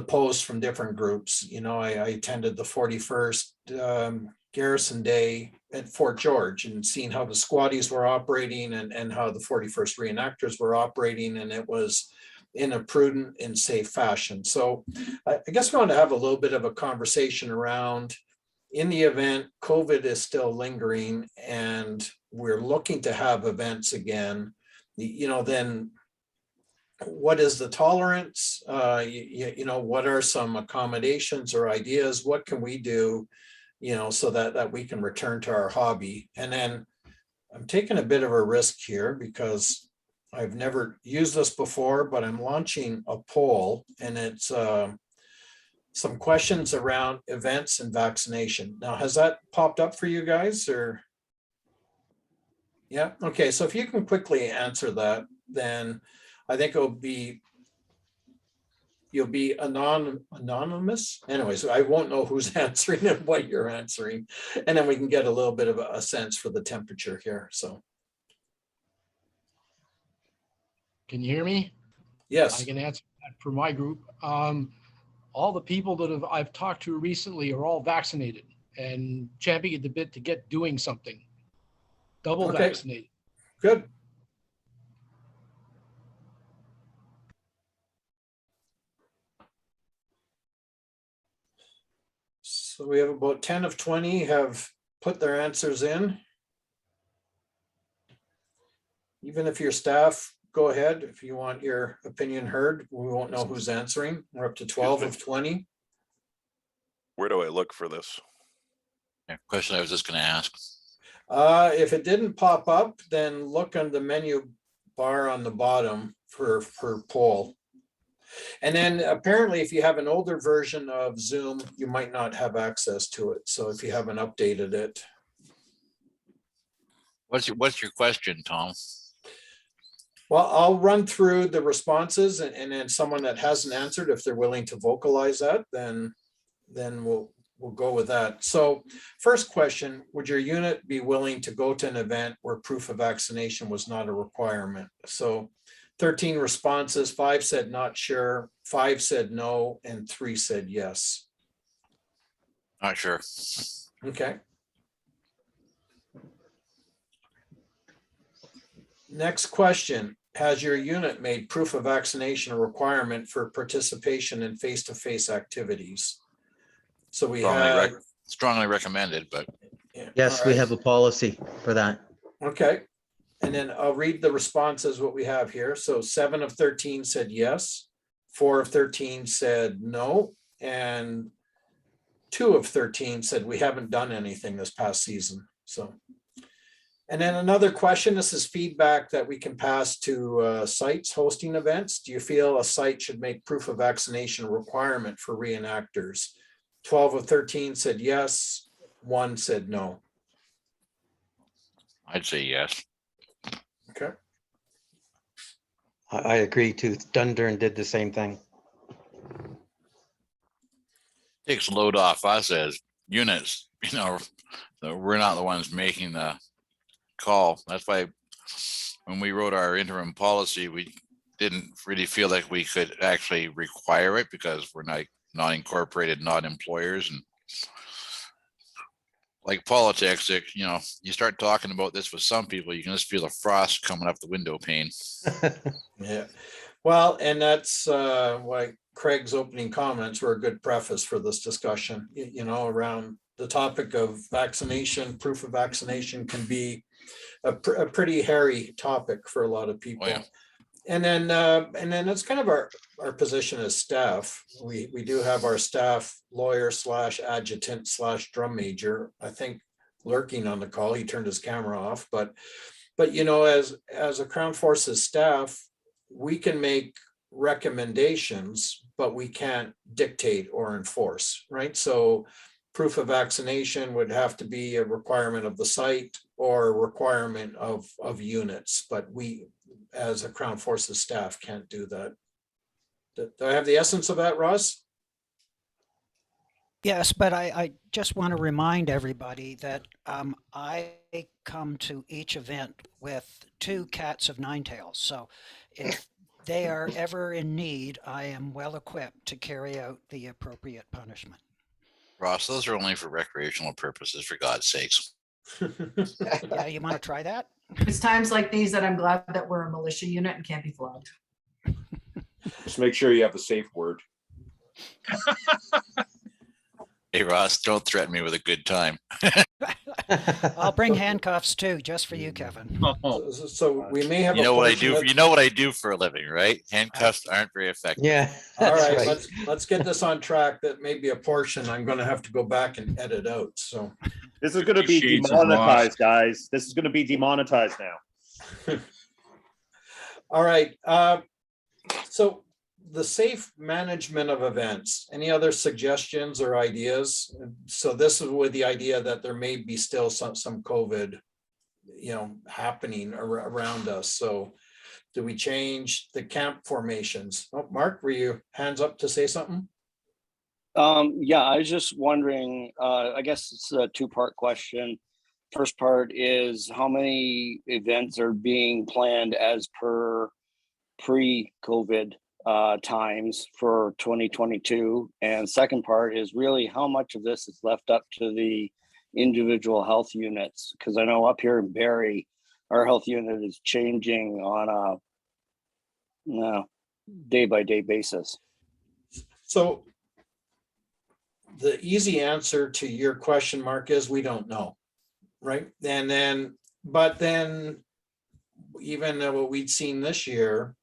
posts from different groups. You know, I attended the 41st Garrison Day at Fort George and seeing how the squaddies were operating and how the 41st reenactors were operating, and it was in a prudent and safe fashion. So I guess we want to have a little bit of a conversation around, in the event COVID is still lingering and we're looking to have events again, you know, then what is the tolerance? You know, what are some accommodations or ideas? What can we do, you know, so that we can return to our hobby? And then I'm taking a bit of a risk here because I've never used this before, but I'm launching a poll, and it's some questions around events and vaccination. Now, has that popped up for you guys, or? Yeah, okay, so if you can quickly answer that, then I think you'll be anonymous. Anyways, I won't know who's answering and what you're answering. And then we can get a little bit of a sense for the temperature here, so. Can you hear me? Yes. I can answer that for my group. All the people that I've talked to recently are all vaccinated and champing at the bit to get doing something. Double Okay. vaccinated. Good. So we have about 10 of 20 have put their answers in. Even if your staff, go ahead. If you want your opinion heard, we won't know who's answering. We're up to 12 of 20. Where do I look for this? Yeah, question I was just going to ask. If it didn't pop up, then look on the menu bar on the bottom for poll. And then apparently if you have an older version of Zoom, you might not have access to it. So if you haven't updated it. What's your question, Tom? Well, I'll run through the responses, and then someone that hasn't answered, if they're willing to vocalize that, then we'll go with that. So first question, would your unit be willing to go to an event where proof of vaccination was not a requirement? So 13 responses, 5 said not sure, 5 said no, and 3 said yes. Not sure. Okay. Next question, has your unit made proof of vaccination a requirement for participation in face-to-face activities? So we have strongly recommended, but yeah, Yes, we have a policy for that. okay. And then I'll read the responses, what we have here. So 7 of 13 said yes, 4 of 13 said no, and 2 of 13 said we haven't done anything this past season. So, and then another question, this is feedback that we can pass to sites hosting events. Do you feel a site should make proof of vaccination a requirement for reenactors? 12 of 13 said yes, 1 said no. I'd say yes. Okay. I agree too. Dundurn did the same thing. Takes a load off us as units, you know, so we're not the ones making the call. That's why when we wrote our interim policy, we didn't really feel like we could actually require it because we're not incorporated, not employers. And like politics, you know, you start talking about this with some people, you can just feel the frost coming up the window pane. Yeah. Well, and that's why Craig's opening comments were a good preface for this discussion, you know, around the topic of vaccination. Proof of vaccination can be a pretty hairy topic for a lot of people. Oh, yeah. And then it's kind of our position as staff. We do have our staff lawyer / adjutant / drum major, I think, lurking on the call. He turned his camera off, but you know, as a Crown Forces staff, we can make recommendations, but we can't dictate or enforce, right? So proof of vaccination would have to be a requirement of the site or a requirement of units, but we, as a Crown Forces staff, can't do that. Do I have the essence of that, Ross? Yes, but I just want to remind everybody that I come to each event with 2 cats of 9 tails. So if they are ever in need, I am well equipped to carry out the appropriate punishment. Ross, those are only for recreational purposes, for God's sakes. Yeah, you want to try that? It's times like these that I'm glad that we're a militia unit and can't be flogged. Just make sure you have a safe word. Hey, Ross, don't threaten me with a good time. I'll bring handcuffs too, just for you, Kevin. So we may have. You know what I do? You know what I do for a living, right? Handcuffs aren't very effective. Yeah. All right, let's get this on track. That may be a portion I'm going to have to go back and edit out. So this is going to be demonetized, guys. This is going to be demonetized now. All right. So the safe management of events, any other suggestions or ideas? So this is with the idea that there may be still some COVID, you know, happening around us. So do we change the camp formations? Oh, Mark, were you hands up to say something? Yeah, I was just wondering, I guess it's a 2-part question. First part is how many events are being planned as per pre-COVID times for 2022, and second part is really how much of this is left up to the individual health units, because I know up here in Barrie our health unit is changing on a day-by-day basis. So the easy answer to your question, Mark, is we don't know, right? But then even what we'd seen this year,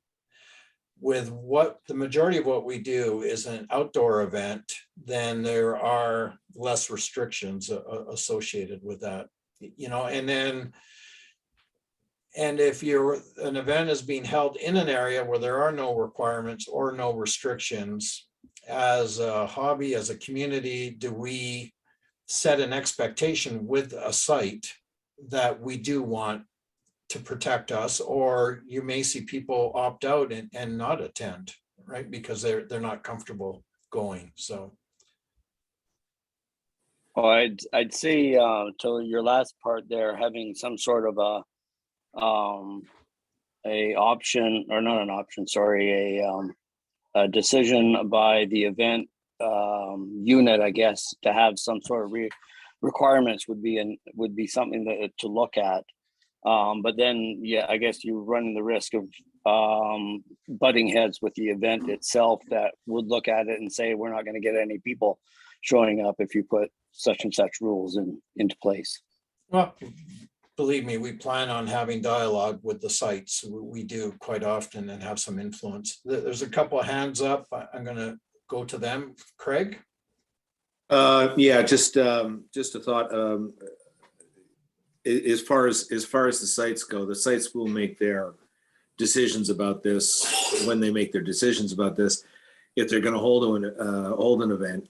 with what the majority of what we do is an outdoor event, then there are less restrictions associated with that, you know. And if an event is being held in an area where there are no requirements or no restrictions, as a hobby, as a community, do we set an expectation with a site that we do want to protect us, or you may see people opt out and not attend, right? Because they're not comfortable going. So. Oh, I'd say to your last part there, having some sort of a option, or not an option, sorry, a decision by the event unit, I guess, to have some sort of requirements would be something to look at. But then, yeah, I guess you're running the risk of butting heads with the event itself that would look at it and say, we're not going to get any people showing up if you put such and such rules into place. Well, believe me, we plan on having dialogue with the sites. We do quite often and have some influence. There's a couple of hands up. I'm going to go to them. Craig? Yeah, just a thought. As far as the sites go, the sites will make their decisions about this when they make their decisions about this. If they're going to hold an event,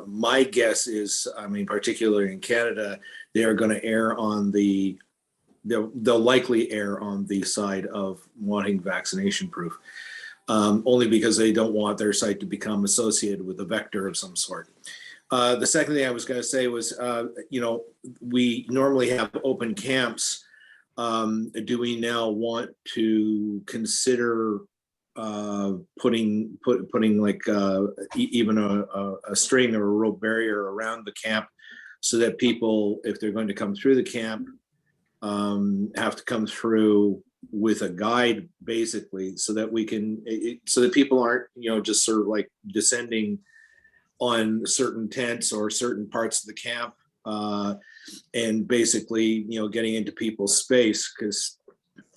my guess is, I mean, particularly in Canada, they are going to err on they'll likely err on the side of wanting vaccination proof, only because they don't want their site to become associated with a vector of some sort. The second thing I was going to say was, you know, we normally have open camps. Do we now want to consider putting like even a string or a rope barrier around the camp, so that people, if they're going to come through the camp, have to come through with a guide, basically, so that we can, so that people aren't, you know, just sort of like descending on certain tents or certain parts of the camp, and basically, you know, getting into people's space. Because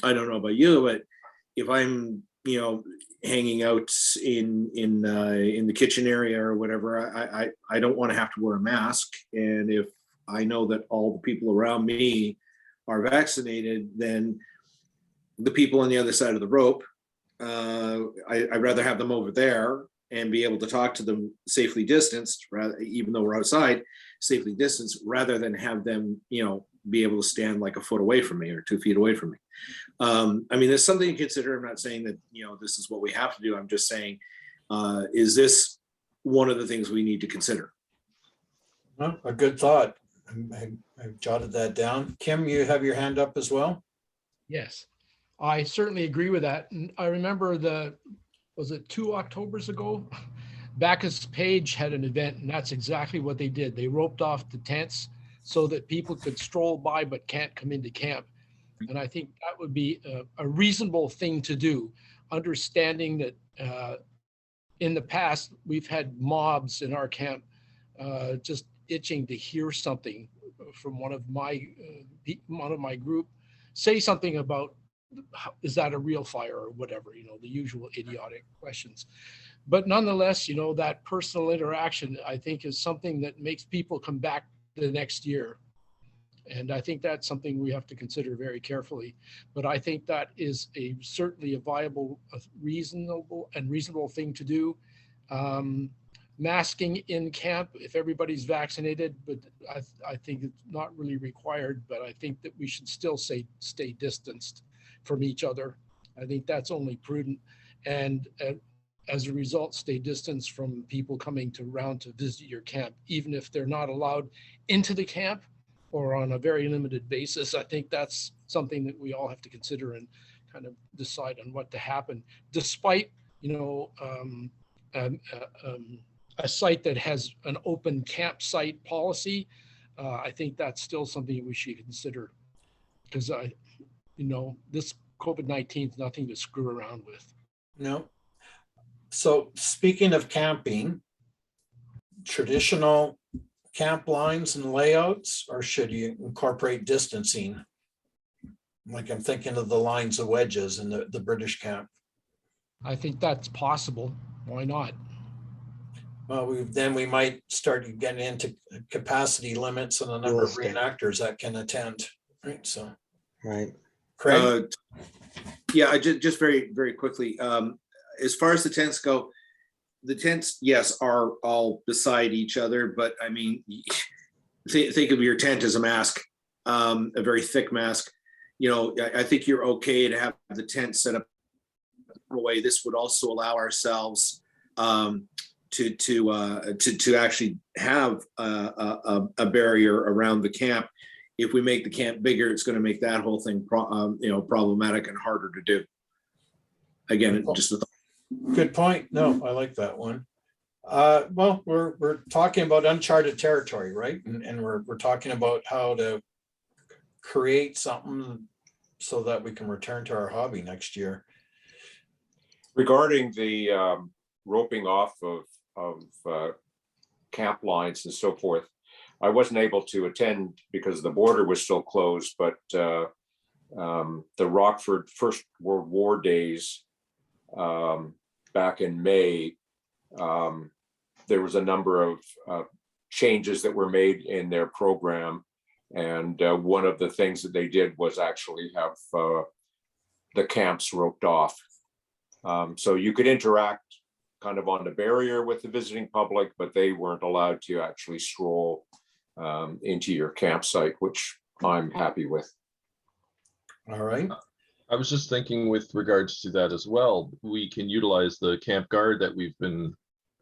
I don't know about you, but if I'm, hanging out in the kitchen area or whatever, I don't want to have to wear a mask. And if I know that all the people around me are vaccinated, then the people on the other side of the rope, I'd rather have them over there and be able to talk to them safely distanced, rather, even though we're outside, safely distanced, rather than have them, be able to stand like a foot away from me or 2 feet away from me. I mean, there's something to consider. I'm not saying that, this is what we have to do. I'm just saying, is this one of the things we need to consider? Well, a good thought. I've jotted that down. Kim, you have your hand up as well? Yes, I certainly agree with that. And I remember was it 2 Octobers ago? Bacchus Page had an event, and that's exactly what they did. They roped off the tents so that people could stroll by but can't come into camp. And I think that would be a reasonable thing to do, understanding that in the past, we've had mobs in our camp just itching to hear something from one of my group, say something about, is that a real fire or whatever, the usual idiotic questions. But nonetheless, that personal interaction, I think, is something that makes people come back the next year. And I think that's something we have to consider very carefully. But I think that is certainly a viable, reasonable thing to do. Masking in camp, if everybody's vaccinated, but I think it's not really required, but I think that we should still stay distanced from each other. I think that's only prudent. And as a result, stay distanced from people coming around to visit your camp, even if they're not allowed into the camp or on a very limited basis. I think that's something that we all have to consider and kind of decide on what to happen, despite, a site that has an open campsite policy. I think that's still something we should consider, because this COVID-19 is nothing to screw around with. No. So speaking of camping, traditional camp lines and layouts, or should you incorporate distancing? Like I'm thinking of the lines of wedges in the British camp. I think that's possible. Why not? Well, we might start getting into capacity limits and the number of reenactors that can attend, right? So, right. Craig? Yeah, just very, very quickly. As far as the tents go, the tents, yes, are all beside each other, but I mean, think of your tent as a mask, a very thick mask. I think you're okay to have the tent set up away. This would also allow ourselves to actually have a barrier around the camp. If we make the camp bigger, it's going to make that whole thing problematic and harder to do. Again, just a thought. Good point. No, I like that one. Well, we're talking about uncharted territory, right? And we're talking about how to create something so that we can return to our hobby next year. Regarding the roping off of camp lines and so forth, I wasn't able to attend because the border was still closed, but the Rockford First World War days back in May, there was a number of changes that were made in their program. And one of the things that they did was actually have the camps roped off. So you could interact kind of on the barrier with the visiting public, but they weren't allowed to actually stroll into your campsite, which I'm happy with. All right. I was just thinking with regards to that as well, we can utilize the camp guard that we've been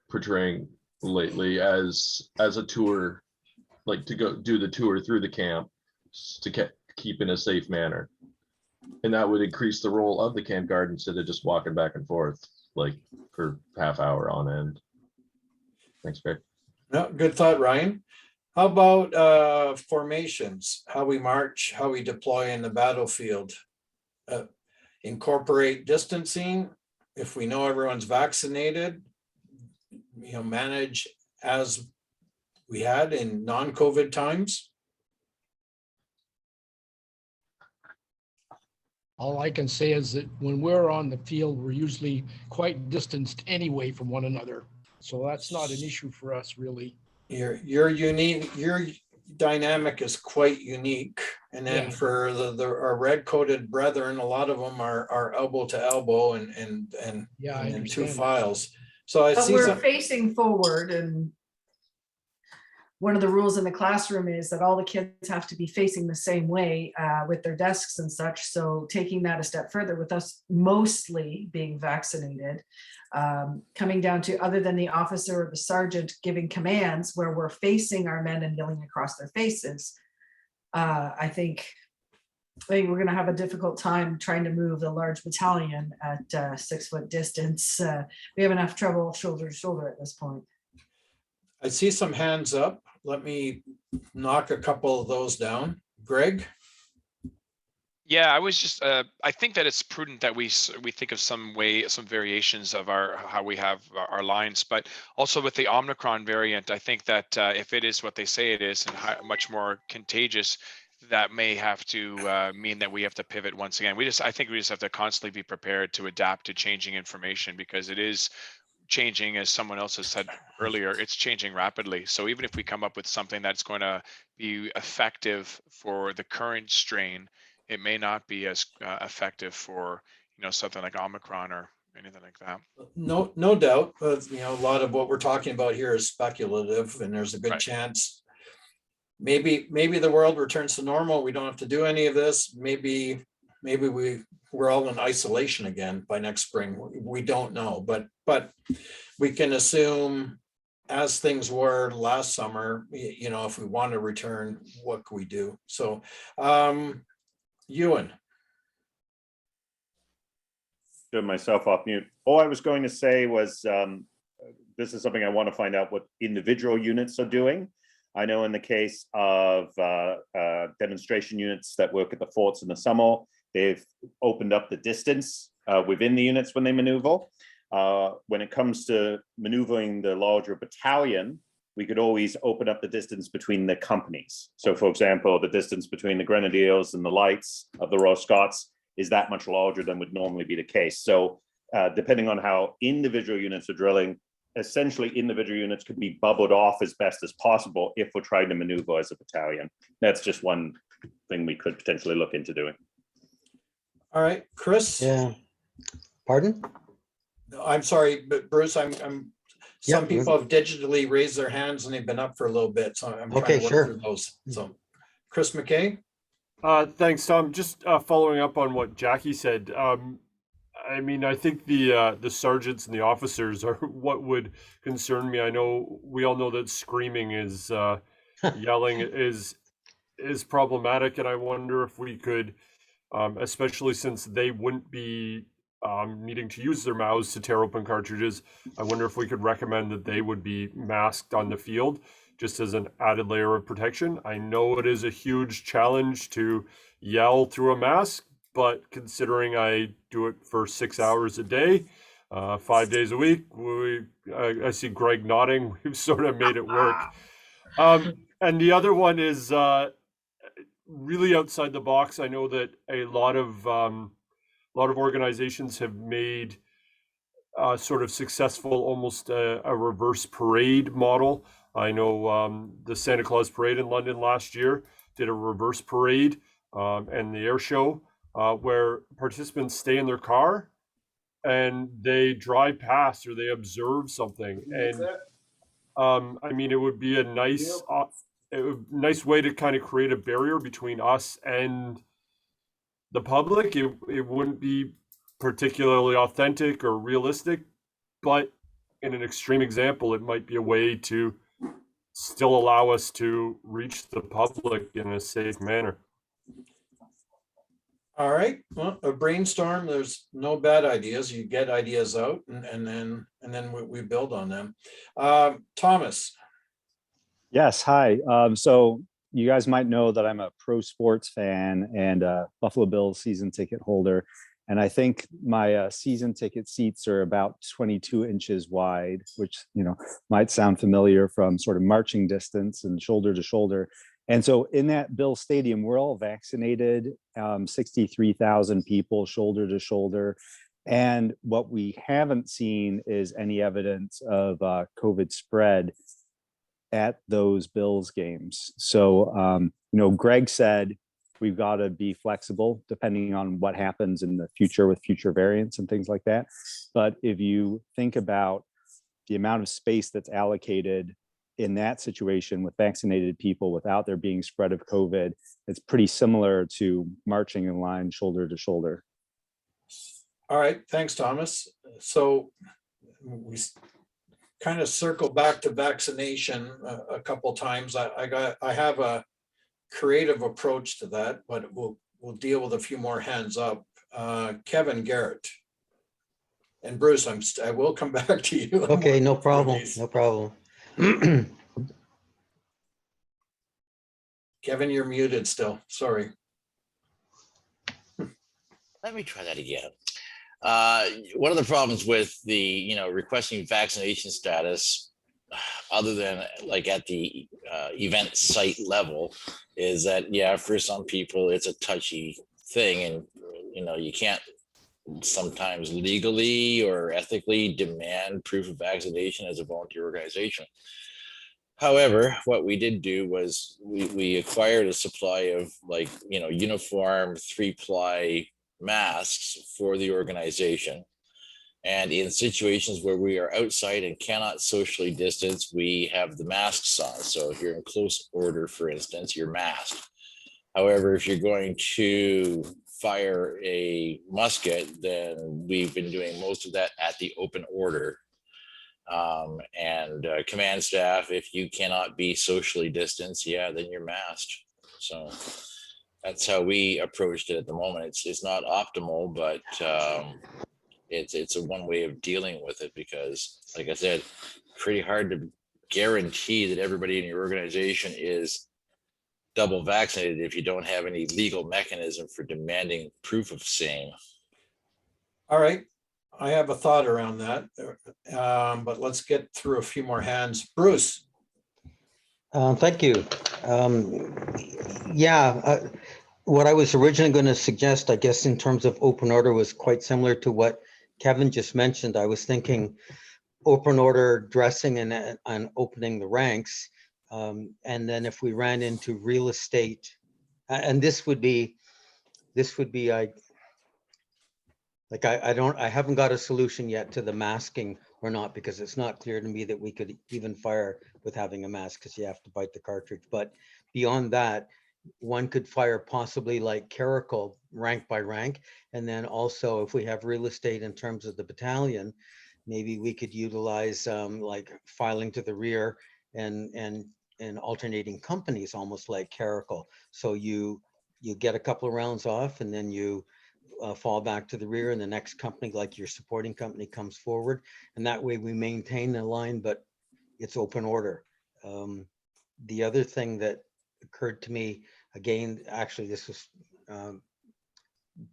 portraying lately as a tour, like to go do the tour through the camp to keep in a safe manner. And that would increase the role of the camp guard instead of just walking back and forth like for half hour on end. Thanks, Greg. No, good thought, Ryan. How about formations, how we march, how we deploy in the battlefield? Incorporate distancing. If we know everyone's vaccinated, manage as we had in non-COVID times. All I can say is that when we're on the field, we're usually quite distanced anyway from one another. So that's not an issue for us, really. Your unique, your dynamic is quite unique. And then Yeah. for our red-coated brethren, a lot of them are elbow to elbow and Yeah, I in two understand. files. So I But see we're some. facing forward, and one of the rules in the classroom is that all the kids have to be facing the same way with their desks and such. So taking that a step further, with us mostly being vaccinated, coming down to, other than the officer or the sergeant giving commands where we're facing our men and yelling across their faces, I think we're going to have a difficult time trying to move the large battalion at 6 foot distance. We have enough trouble shoulder to shoulder at this point. I see some hands up. Let me knock a couple of those down. Greg? Yeah, I was just, I think that it's prudent that we think of some variations of how we have our lines, but also with the Omicron variant, I think that if it is what they say it is and much more contagious, that may have to mean that we have to pivot once again. I think we just have to constantly be prepared to adapt to changing information, because it is changing, as someone else has said earlier, it's changing rapidly. So even if we come up with something that's going to be effective for the current strain, it may not be as effective for, something like Omicron or anything like that. No doubt. A lot of what we're talking about here is speculative, and there's a good chance maybe the world returns to normal. We don't have to do any of this. Maybe we're all in isolation again by next spring. We don't know, but we can assume, as things were last summer, if we want to return, what can we do? So, Ewan. Turn myself off mute. All I was going to say was, this is something I want to find out what individual units are doing. I know in the case of demonstration units that work at the forts in the summer, they've opened up the distance within the units when they maneuver. When it comes to maneuvering the larger battalion, we could always open up the distance between the companies. So for example, the distance between the Grenadiers and the Lights of the Royal Scots is that much larger than would normally be the case. So depending on how individual units are drilling, essentially individual units could be bubbled off as best as possible if we're trying to maneuver as a battalion. That's just one thing we could potentially look into doing. All right, Chris? Yeah. Pardon? I'm sorry, but Bruce, some Yeah, people have digitally raised their hands and they've been up for a little bit, so I'm trying to work through those. So, Chris McKay? Thanks, Tom. Just following up on what Jackie said. I mean, I think the sergeants and the officers are what would concern me. I know we all know that screaming is yelling is problematic, and I wonder if we could, especially since they wouldn't be needing to use their mouths to tear open cartridges, I wonder if we could recommend that they would be masked on the field, just as an added layer of protection. I know it is a huge challenge to yell through a mask, but considering I do it for 6 hours a day, 5 days a week, I see Greg nodding. We've sort of made it work. And the other one is really outside the box. I know that a lot of organizations have made sort of successful, almost a reverse parade model. I know the Santa Claus Parade in London last year did a reverse parade and the air show where participants stay in their car and they drive past or they observe something. And I mean, it would be a nice way to kind of create a barrier between us and the public. It wouldn't be particularly authentic or realistic, but in an extreme example, it might be a way to still allow us to reach the public in a safe manner. All right, well, a brainstorm, there's no bad ideas. You get ideas out and then we build on them. Thomas. Yes, hi. So you guys might know that I'm a pro sports fan and a Buffalo Bills season ticket holder. And I think my season ticket seats are about 22 inches wide, which, might sound familiar from sort of marching distance and shoulder to shoulder. And so in that Bill Stadium, we're all vaccinated, 63,000 people shoulder to shoulder. And what we haven't seen is any evidence of COVID spread at those Bills games. So, Greg said we've got to be flexible depending on what happens in the future with future variants and things like that. But if you think about the amount of space that's allocated in that situation with vaccinated people without there being spread of COVID, it's pretty similar to marching in line shoulder to shoulder. All right, thanks, Thomas. So we kind of circle back to vaccination a couple times. I have a creative approach to that, but we'll deal with a few more hands up. Kevin, Garrett, and Bruce. I will come back to you. Okay, no problem. No problem. Kevin, you're muted still. Sorry. Let me try that again. One of the problems with the, requesting vaccination status, other than like at the event site level, is that, yeah, for some people it's a touchy thing, and you can't sometimes legally or ethically demand proof of vaccination as a volunteer organization. However, what we did do was we acquired a supply of uniform 3-ply masks for the organization. And in situations where we are outside and cannot socially distance, we have the masks on. So if you're in close order, for instance, you're masked. However, if you're going to fire a musket, then we've been doing most of that at the open order. Command staff, if you cannot be socially distanced, then you're masked. So that's how we approached it at the moment. It's not optimal, but it's a one way of dealing with it, because, like I said, pretty hard to guarantee that everybody in your organization is double vaccinated if you don't have any legal mechanism for demanding proof of same. All right. I have a thought around that, but let's get through a few more hands. Bruce. Thank you. What I was originally going to suggest, I guess, in terms of open order was quite similar to what Kevin just mentioned. I was thinking open order dressing and opening the ranks. And then if we ran into real estate, and this would be I haven't got a solution yet to the masking or not, because it's not clear to me that we could even fire with having a mask, because you have to bite the cartridge. But beyond that, one could fire possibly like clerical rank by rank. And then also if we have real estate in terms of the battalion, maybe we could utilize like filing to the rear and alternating companies, almost like clerical. So you get a couple of rounds off, and then you fall back to the rear, and the next company, like your supporting company, comes forward, and that way we maintain the line, but it's open order. The other thing that occurred to me, again, actually this was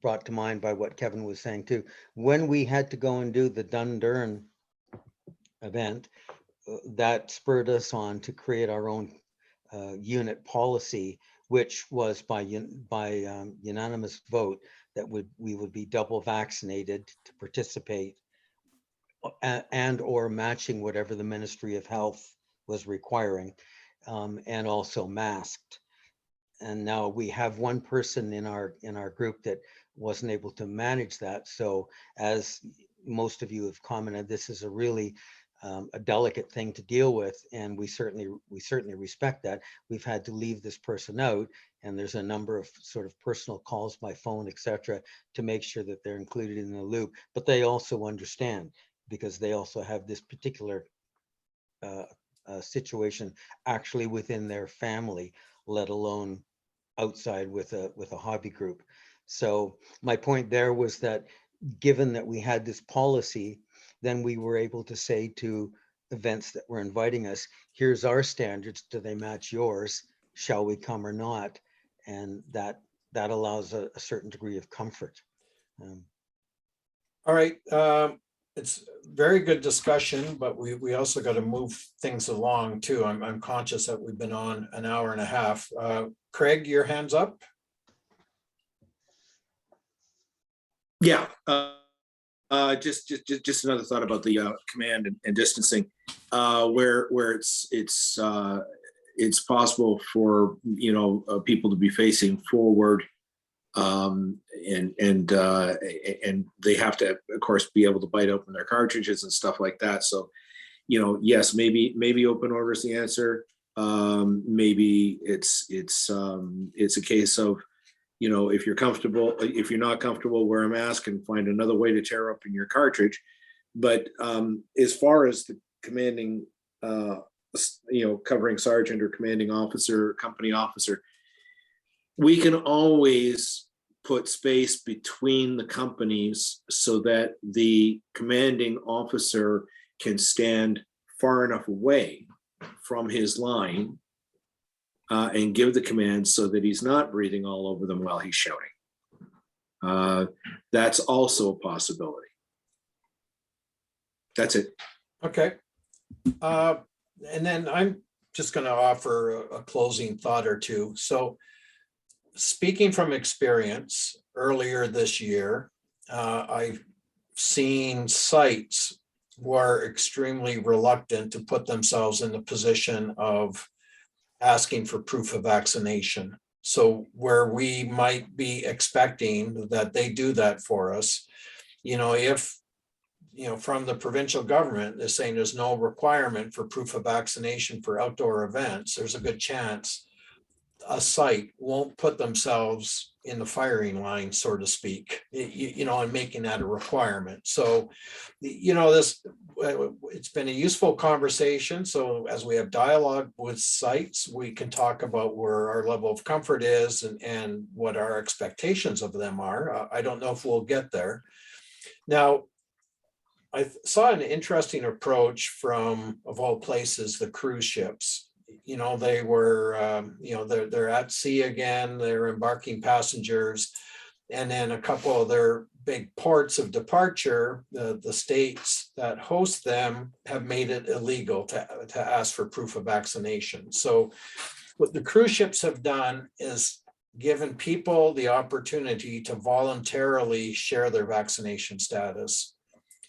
brought to mind by what Kevin was saying too, when we had to go and do the Dundurn event, that spurred us on to create our own unit policy, which was by unanimous vote that we would be double vaccinated to participate, and or matching whatever the Ministry of Health was requiring, and also masked. And now we have one person in our group that wasn't able to manage that. So as most of you have commented, this is a really a delicate thing to deal with, and we certainly respect that. We've had to leave this person out, and there's a number of sort of personal calls by phone, etc., to make sure that they're included in the loop. But they also understand, because they also have this particular situation actually within their family, let alone outside with a hobby group. So my point there was that given that we had this policy, then we were able to say to events that were inviting us, here's our standards, do they match yours? Shall we come or not? And that allows a certain degree of comfort. All right, very good discussion, but we also got to move things along too. I'm conscious that we've been on an hour and a half. Craig, your hand's up. Yeah, just another thought about the command and distancing, where it's possible for people to be facing forward, and they have to, of course, be able to bite open their cartridges and stuff like that. So, yes, maybe open order is the answer. Maybe it's a case of, if you're comfortable, if you're not comfortable, wear a mask and find another way to tear up in your cartridge. But as far as the commanding, covering sergeant or commanding officer, company officer, we can always put space between the companies so that the commanding officer can stand far enough away from his line and give the command so that he's not breathing all over them while he's shouting. That's also a possibility. That's it. Okay. And then I'm just going to offer a closing thought or two. So, speaking from experience, earlier this year, I've seen sites who are extremely reluctant to put themselves in the position of asking for proof of vaccination. So where we might be expecting that they do that for us, if, from the provincial government, they're saying there's no requirement for proof of vaccination for outdoor events, there's a good chance a site won't put themselves in the firing line, so to speak, and making that a requirement. So, it's been a useful conversation. So as we have dialogue with sites, we can talk about where our level of comfort is and what our expectations of them are. I don't know if we'll get there. Now, I saw an interesting approach from, of all places, the cruise ships. They were, they're at sea again, they're embarking passengers. And then a couple of their big ports of departure, the states that host them have made it illegal to ask for proof of vaccination. So what the cruise ships have done is given people the opportunity to voluntarily share their vaccination status.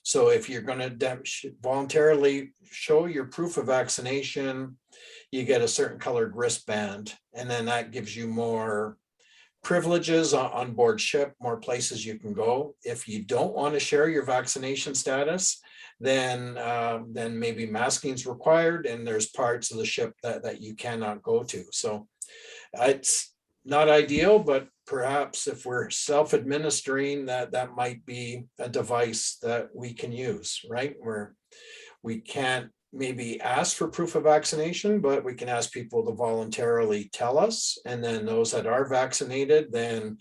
So if you're going to voluntarily show your proof of vaccination, you get a certain colored wristband, and then that gives you more privileges on board ship, more places you can go. If you don't want to share your vaccination status, then maybe masking is required, and there's parts of the ship that you cannot go to. So it's not ideal, but perhaps if we're self-administering, that might be a device that we can use, right? Where we can't maybe ask for proof of vaccination, but we can ask people to voluntarily tell us. And then those that are vaccinated, then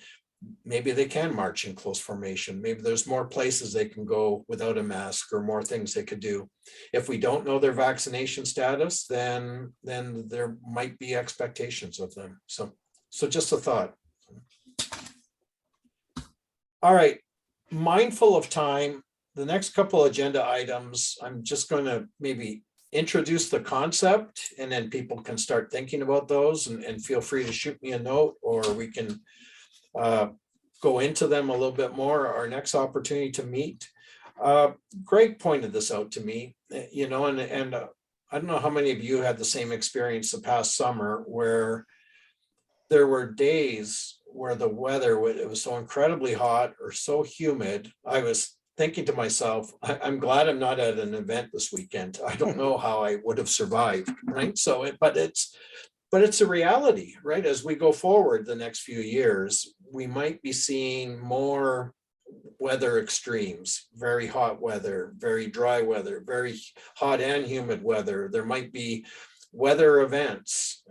maybe they can march in close formation. Maybe there's more places they can go without a mask, or more things they could do. If we don't know their vaccination status, then there might be expectations of them. So just a thought. All right, mindful of time, the next couple agenda items, I'm just going to maybe introduce the concept, and then people can start thinking about those, and feel free to shoot me a note, or we can go into them a little bit more our next opportunity to meet. Greg pointed this out to me, and I don't know how many of you had the same experience the past summer, where there were days where the weather, it was so incredibly hot or so humid. I was thinking to myself, I'm glad I'm not at an event this weekend. I don't know how I would have survived, right? So, but it's a reality, right? As we go forward the next few years, we might be seeing more weather extremes, very hot weather, very dry weather, very hot and humid weather. There might be weather events,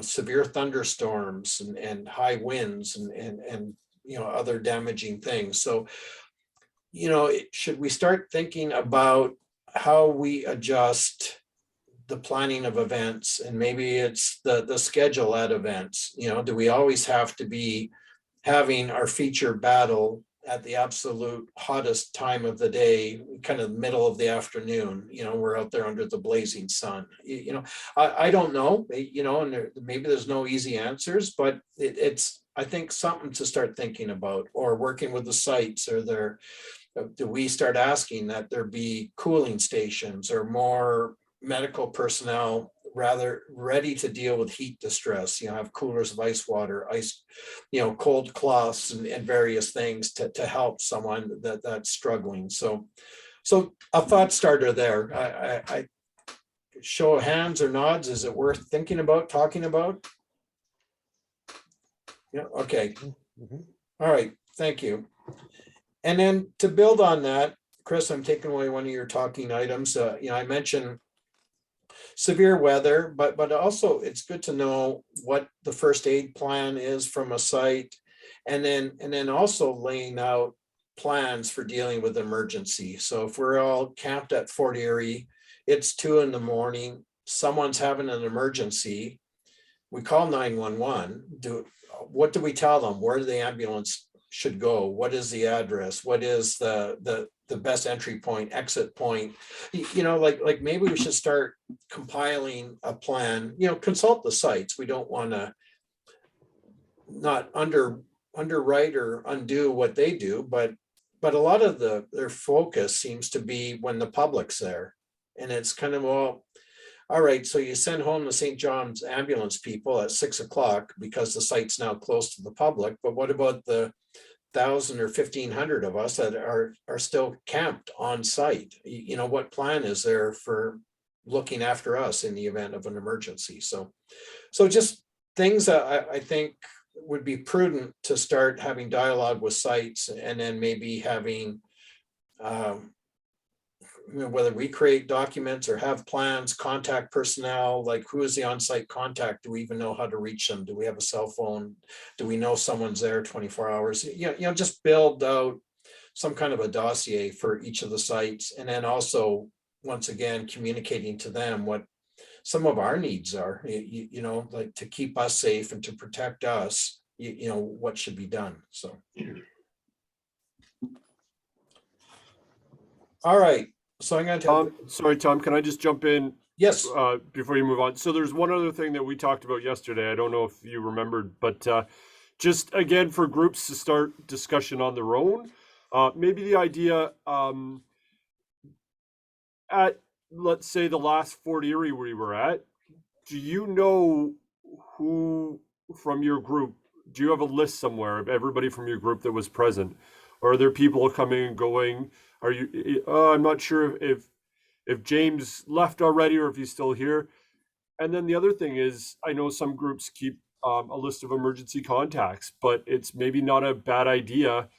severe thunderstorms and high winds and other damaging things. So, should we start thinking about how we adjust the planning of events, and maybe it's the schedule at events? Do we always have to be having our feature battle at the absolute hottest time of the day, kind of middle of the afternoon, we're out there under the blazing sun. I don't know, and maybe there's no easy answers, but it's, I think, something to start thinking about, or working with the sites, or do we start asking that there be cooling stations or more medical personnel rather ready to deal with heat distress, have coolers of ice water, ice, cold cloths and various things to help someone that's struggling. So a thought starter there. I show of hands or nods, is it worth thinking about, talking about? Yeah, okay. All right, thank you. And then to build on that, Chris, I'm taking away one of your talking items. I mentioned severe weather, but also it's good to know what the first aid plan is from a site, and then also laying out plans for dealing with emergency. So if we're all camped at Fort Erie, it's 2 a.m, someone's having an emergency, we call 911. What do we tell them? Where the ambulance should go? What is the address? What is the best entry point, exit point? Like maybe we should start compiling a plan, consult the sites. We don't want to not underwrite or undo what they do, but a lot of their focus seems to be when the public's there. And it's kind of, well, all right, so you send home the St. John's ambulance people at 6 o'clock because the site's now closed to the public, but what about the 1,000 or 1,500 of us that are still camped on site? What plan is there for looking after us in the event of an emergency? So just things that I think would be prudent to start having dialogue with sites, and then maybe having whether we create documents or have plans, contact personnel, like who is the on-site contact? Do we even know how to reach them? Do we have a cell phone? Do we know someone's there 24 hours? Just build out some kind of a dossier for each of the sites. And then also, once again, communicating to them what some of our needs are, like to keep us safe and to protect us, what should be done. So. All right. So I'm going to sorry, Tom, can I just jump in? Yes. Before you move on. So there's one other thing that we talked about yesterday. I don't know if you remembered, but just again, for groups to start discussion on their own, maybe the idea at, let's say, the last Fort Erie we were at, do you know who from your group, do you have a list somewhere of everybody from your group that was present? Or are there people coming and going? Are you, I'm not sure if James left already or if he's still here. And then the other thing is, I know some groups keep a list of emergency contacts, but it's maybe not a bad idea.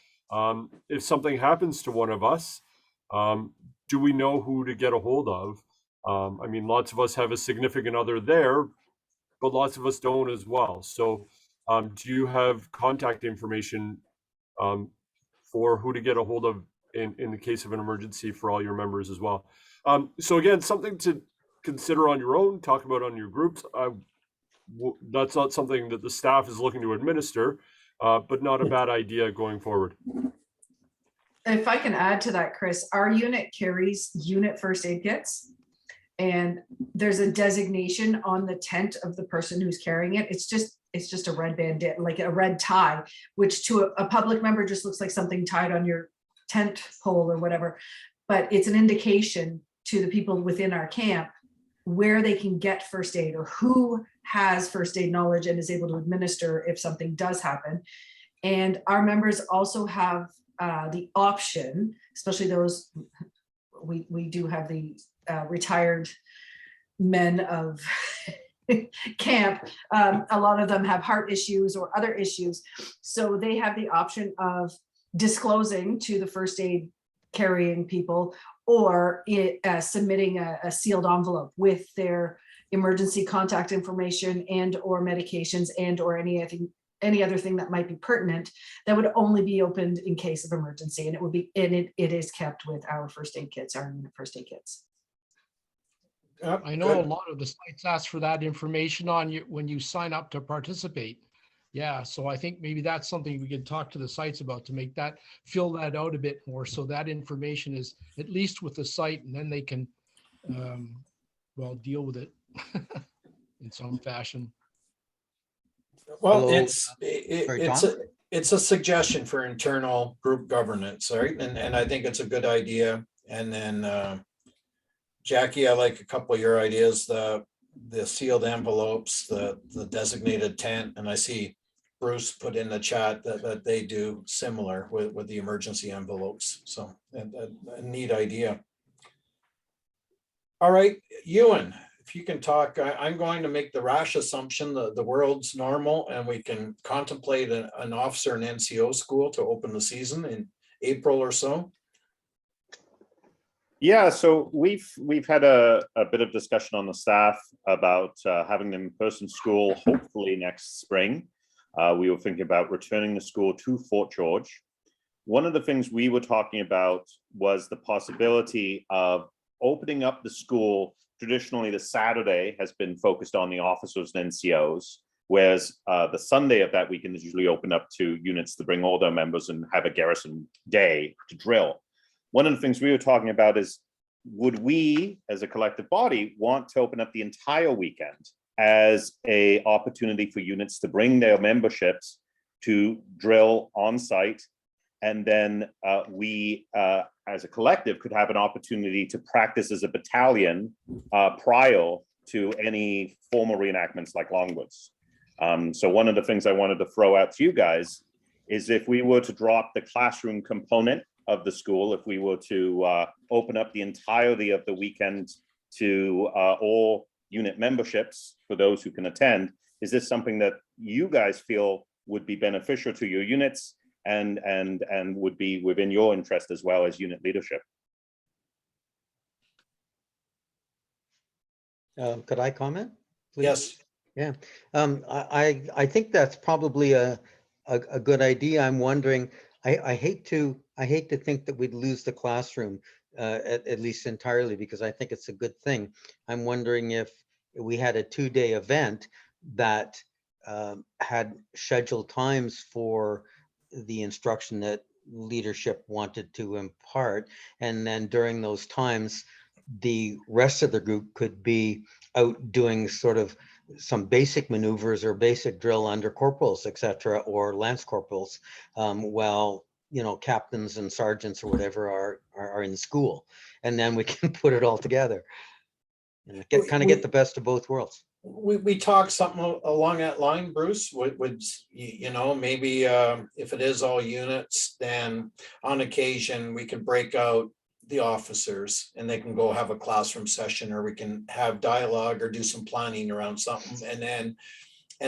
If something happens to one of us, do we know who to get a hold of? I mean, lots of us have a significant other there, but lots of us don't as well. So do you have contact information for who to get a hold of in the case of an emergency for all your members as well? So again, something to consider on your own, talk about on your groups. That's not something that the staff is looking to administer, but not a bad idea going forward. If I can add to that, Chris, our unit carries unit first aid kits, and there's a designation on the tent of the person who's carrying it. It's just a red bandit, like a red tie, which to a public member just looks like something tied on your tent pole or whatever. But it's an indication to the people within our camp where they can get first aid, or who has first aid knowledge and is able to administer if something does happen. And our members also have the option, especially those, we do have the retired men of camp. A lot of them have heart issues or other issues. So they have the option of disclosing to the first aid carrying people, or submitting a sealed envelope with their emergency contact information and or medications and or any other thing that might be pertinent, that would only be opened in case of emergency. And it would be, and it is kept with our first aid kits, our unit first aid kits. I know a lot of the sites ask for that information on you when you sign up to participate. Yeah, so I think maybe that's something we could talk to the sites about to make that, fill that out a bit more, so that information is at least with the site, and then they can, well, deal with it in some fashion. Well, Hello. Sorry, Tom? it's a suggestion for internal group governance, right? And I think it's a good idea. And then Jackie, I like a couple of your ideas, the sealed envelopes, the designated tent, and I see Bruce put in the chat that they do similar with the emergency envelopes. So a neat idea. All right, Ewan, if you can talk, I'm going to make the rash assumption that the world's normal and we can contemplate an officer and NCO school to open the season in April or so. Yeah, so we've had a bit of discussion on the staff about having an in-person school hopefully next spring. We were thinking about returning the school to Fort George. One of the things we were talking about was the possibility of opening up the school. Traditionally, the Saturday has been focused on the officers and NCOs, whereas the Sunday of that weekend is usually open up to units to bring all their members and have a garrison day to drill. One of the things we were talking about is, would we as a collective body want to open up the entire weekend as an opportunity for units to bring their memberships to drill on site, and then we as a collective could have an opportunity to practice as a battalion prior to any formal reenactments like Longwoods. So one of the things I wanted to throw out to you guys is, if we were to drop the classroom component of the school, if we were to open up the entirety of the weekend to all unit memberships for those who can attend, is this something that you guys feel would be beneficial to your units and would be within your interest as well as unit leadership? Could I comment, please? Yes. Yeah, I think that's probably a good idea. I'm wondering, I hate to think that we'd lose the classroom at least entirely, because I think it's a good thing. I'm wondering if we had a 2-day event that had scheduled times for the instruction that leadership wanted to impart, and then during those times the rest of the group could be out doing sort of some basic maneuvers or basic drill under corporals, etc., or lance corporals, while captains and sergeants or whatever are in school, and then we can put it all together and get the best of both worlds. We talked something along that line, Bruce. Would maybe if it is all units, then on occasion we can break out the officers and they can go have a classroom session, or we can have dialogue or do some planning around something, and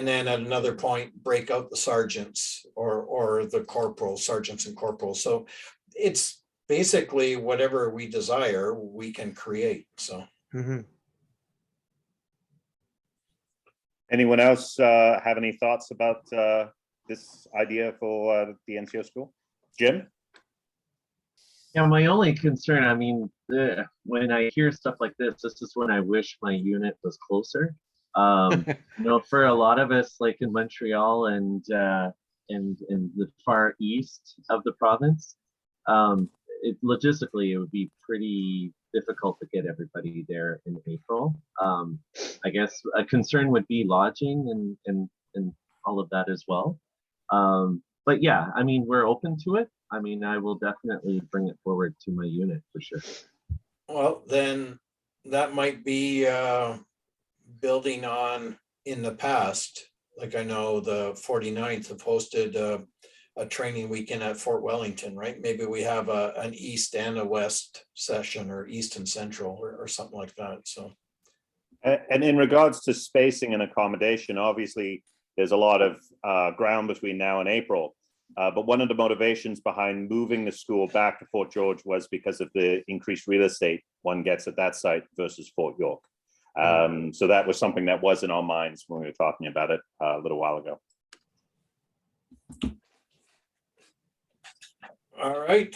then at another point break out the sergeants or the corporals, sergeants and corporals. So it's basically whatever we desire we can create. So. Mm-hmm. Anyone else have any thoughts about this idea for the NCO school? Jim? Yeah, my only concern, I mean, when I hear stuff like this is when I wish my unit was closer. For a lot of us, like in Montreal and in the far east of the province, logistically, it would be pretty difficult to get everybody there in April. I guess a concern would be lodging and all of that as well. But yeah, I mean, we're open to it. I mean, I will definitely bring it forward to my unit for sure. Well, then that might be building on in the past. Like I know the 49th have hosted a training weekend at Fort Wellington, right? Maybe we have an East and a West session, or East and Central, or something like that. So. And in regards to spacing and accommodation, obviously there's a lot of ground between now and April. But one of the motivations behind moving the school back to Fort George was because of the increased real estate one gets at that site versus Fort York. So that was something that was in our minds when we were talking about it a little while ago. All right.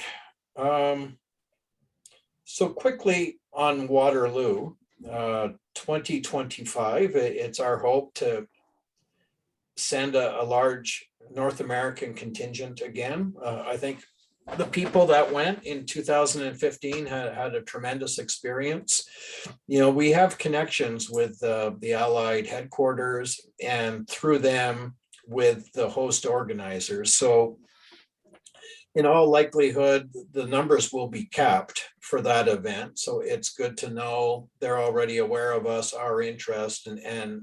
So quickly on Waterloo, 2025, it's our hope to send a large North American contingent again. I think the people that went in 2015 had a tremendous experience. You know, we have connections with the Allied headquarters and through them with the host organizers. So in all likelihood, the numbers will be capped for that event. So it's good to know they're already aware of us, our interest, and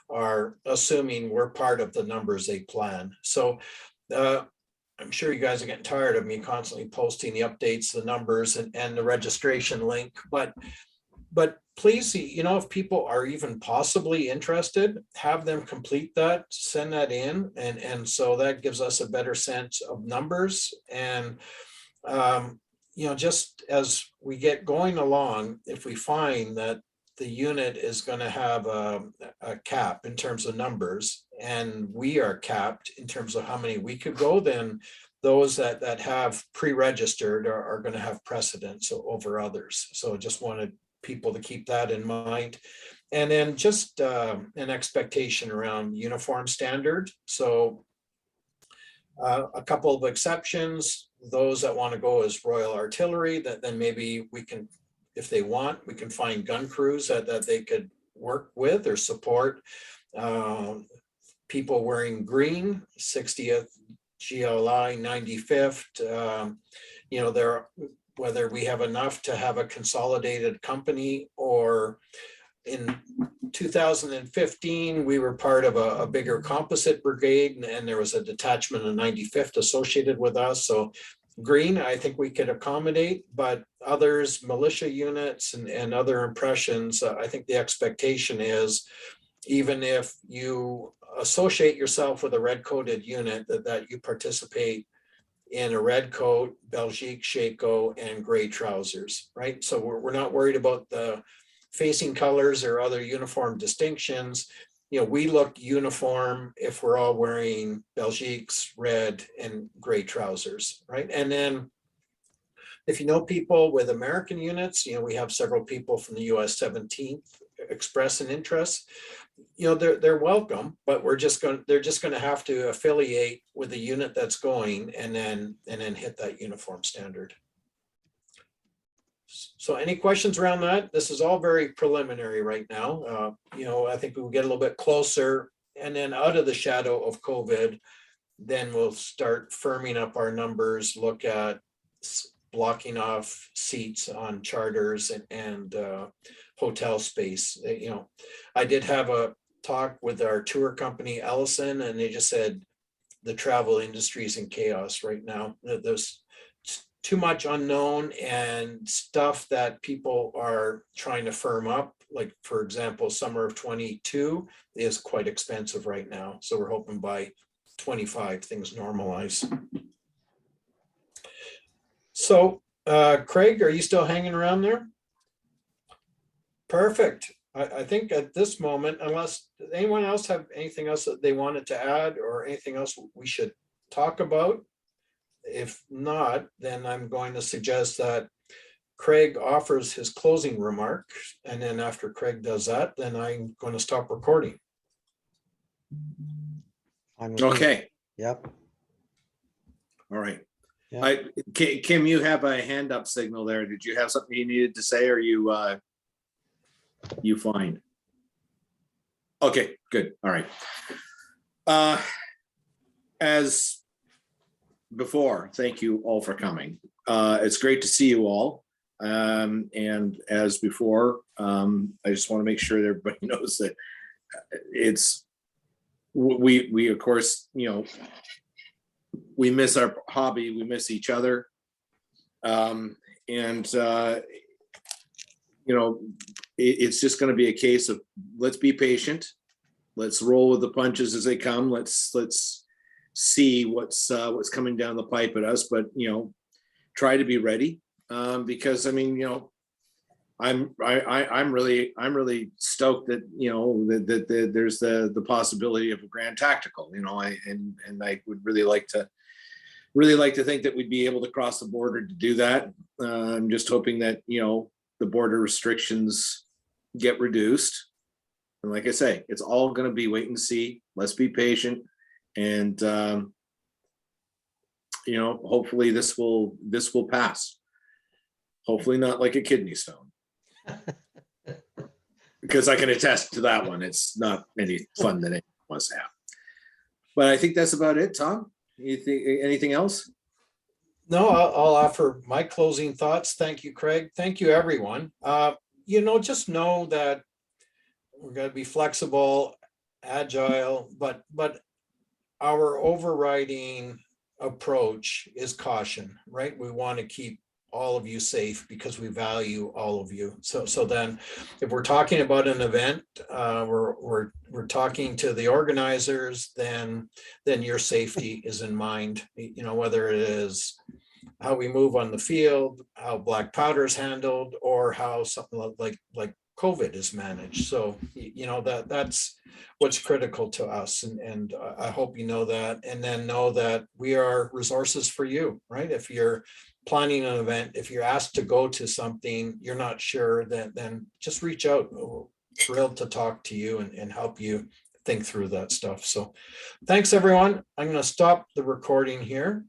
are assuming we're part of the numbers they plan. So I'm sure you guys are getting tired of me constantly posting the updates, the numbers, and the registration link. But please, you know, if people are even possibly interested, have them complete that, send that in. And so that gives us a better sense of numbers. And, you know, just as we get going along, if we find that the unit is going to have a cap in terms of numbers, and we are capped in terms of how many we could go, then those that have pre-registered are going to have precedence over others. So just wanted people to keep that in mind. And then just an expectation around uniform standard. So a couple of exceptions, those that want to go as Royal Artillery, that then maybe we can, if they want, we can find gun crews that they could work with or support. People wearing green, 60th GLI, 95th, you know, whether we have enough to have a consolidated company, or in 2015, we were part of a bigger composite brigade, and there was a detachment of 95th associated with us. So green, I think we could accommodate, but others, militia units and other impressions, I think the expectation is, even if you associate yourself with a red-coated unit, that you participate in a red coat, Belgique, Shako, and gray trousers, right? So we're not worried about the facing colors or other uniform distinctions. You know, we look uniform if we're all wearing Belgiques, red, and gray trousers, right? And then if you know people with American units, you know, we have several people from the US 17th express an interest. You know, they're welcome, but they're just going to have to affiliate with the unit that's going, and then hit that uniform standard. So any questions around that? This is all very preliminary right now. You know, I think we'll get a little bit closer, and then out of the shadow of COVID, then we'll start firming up our numbers, look at blocking off seats on charters and hotel space. You know, I did have a talk with our tour company, Ellison, and they just said the travel industry is in chaos right now. There's too much unknown and stuff that people are trying to firm up. Like, for example, summer of 22 is quite expensive right now. So we're hoping by 25 things normalize. So Craig, are you still hanging around there? Perfect. I think at this moment, unless anyone else have anything else that they wanted to add or anything else we should talk about, if not, then I'm going to suggest that Craig offers his closing remarks. And then after Craig does that, then I'm going to stop recording. Okay. Yep. All right. Yeah. Kim, you have a hand up signal there. Did you have something you needed to say, or you fine? Okay, good. All right. As before, thank you all for coming. It's great to see you all. And as before, I just want to make sure that everybody knows that we of course, you know, we miss our hobby, we miss each other. You know, it's just going to be a case of, let's be patient. Let's roll with the punches as they come. Let's see what's coming down the pipe at us, but, you know, try to be ready. Because I mean, you know, I'm really stoked that, you know, that there's the possibility of a grand tactical, you know, and I would really like to think that we'd be able to cross the border to do that. I'm just hoping that, you know, the border restrictions get reduced. And like I say, it's all going to be wait and see. Let's be patient. And, you know, hopefully this will pass. Hopefully not like a kidney stone. Because I can attest to that one. It's not any fun that anyone wants to have. But I think that's about it, Tom. Anything else? No, I'll offer my closing thoughts. Thank you, Craig. Thank you, everyone. You know, just know that we're going to be flexible, agile, but our overriding approach is caution, right? We want to keep all of you safe because we value all of you. So then if we're talking about an event, we're talking to the organizers, then your safety is in mind, you know, whether it is how we move on the field, how black powder is handled, or how something like COVID is managed. So, you know, that's what's critical to us. And I hope you know that, and then know that we are resources for you, right? If you're planning an event, if you're asked to go to something, you're not sure, then just reach out. We're thrilled to talk to you and help you think through that stuff. So thanks, everyone. I'm going to stop the recording here.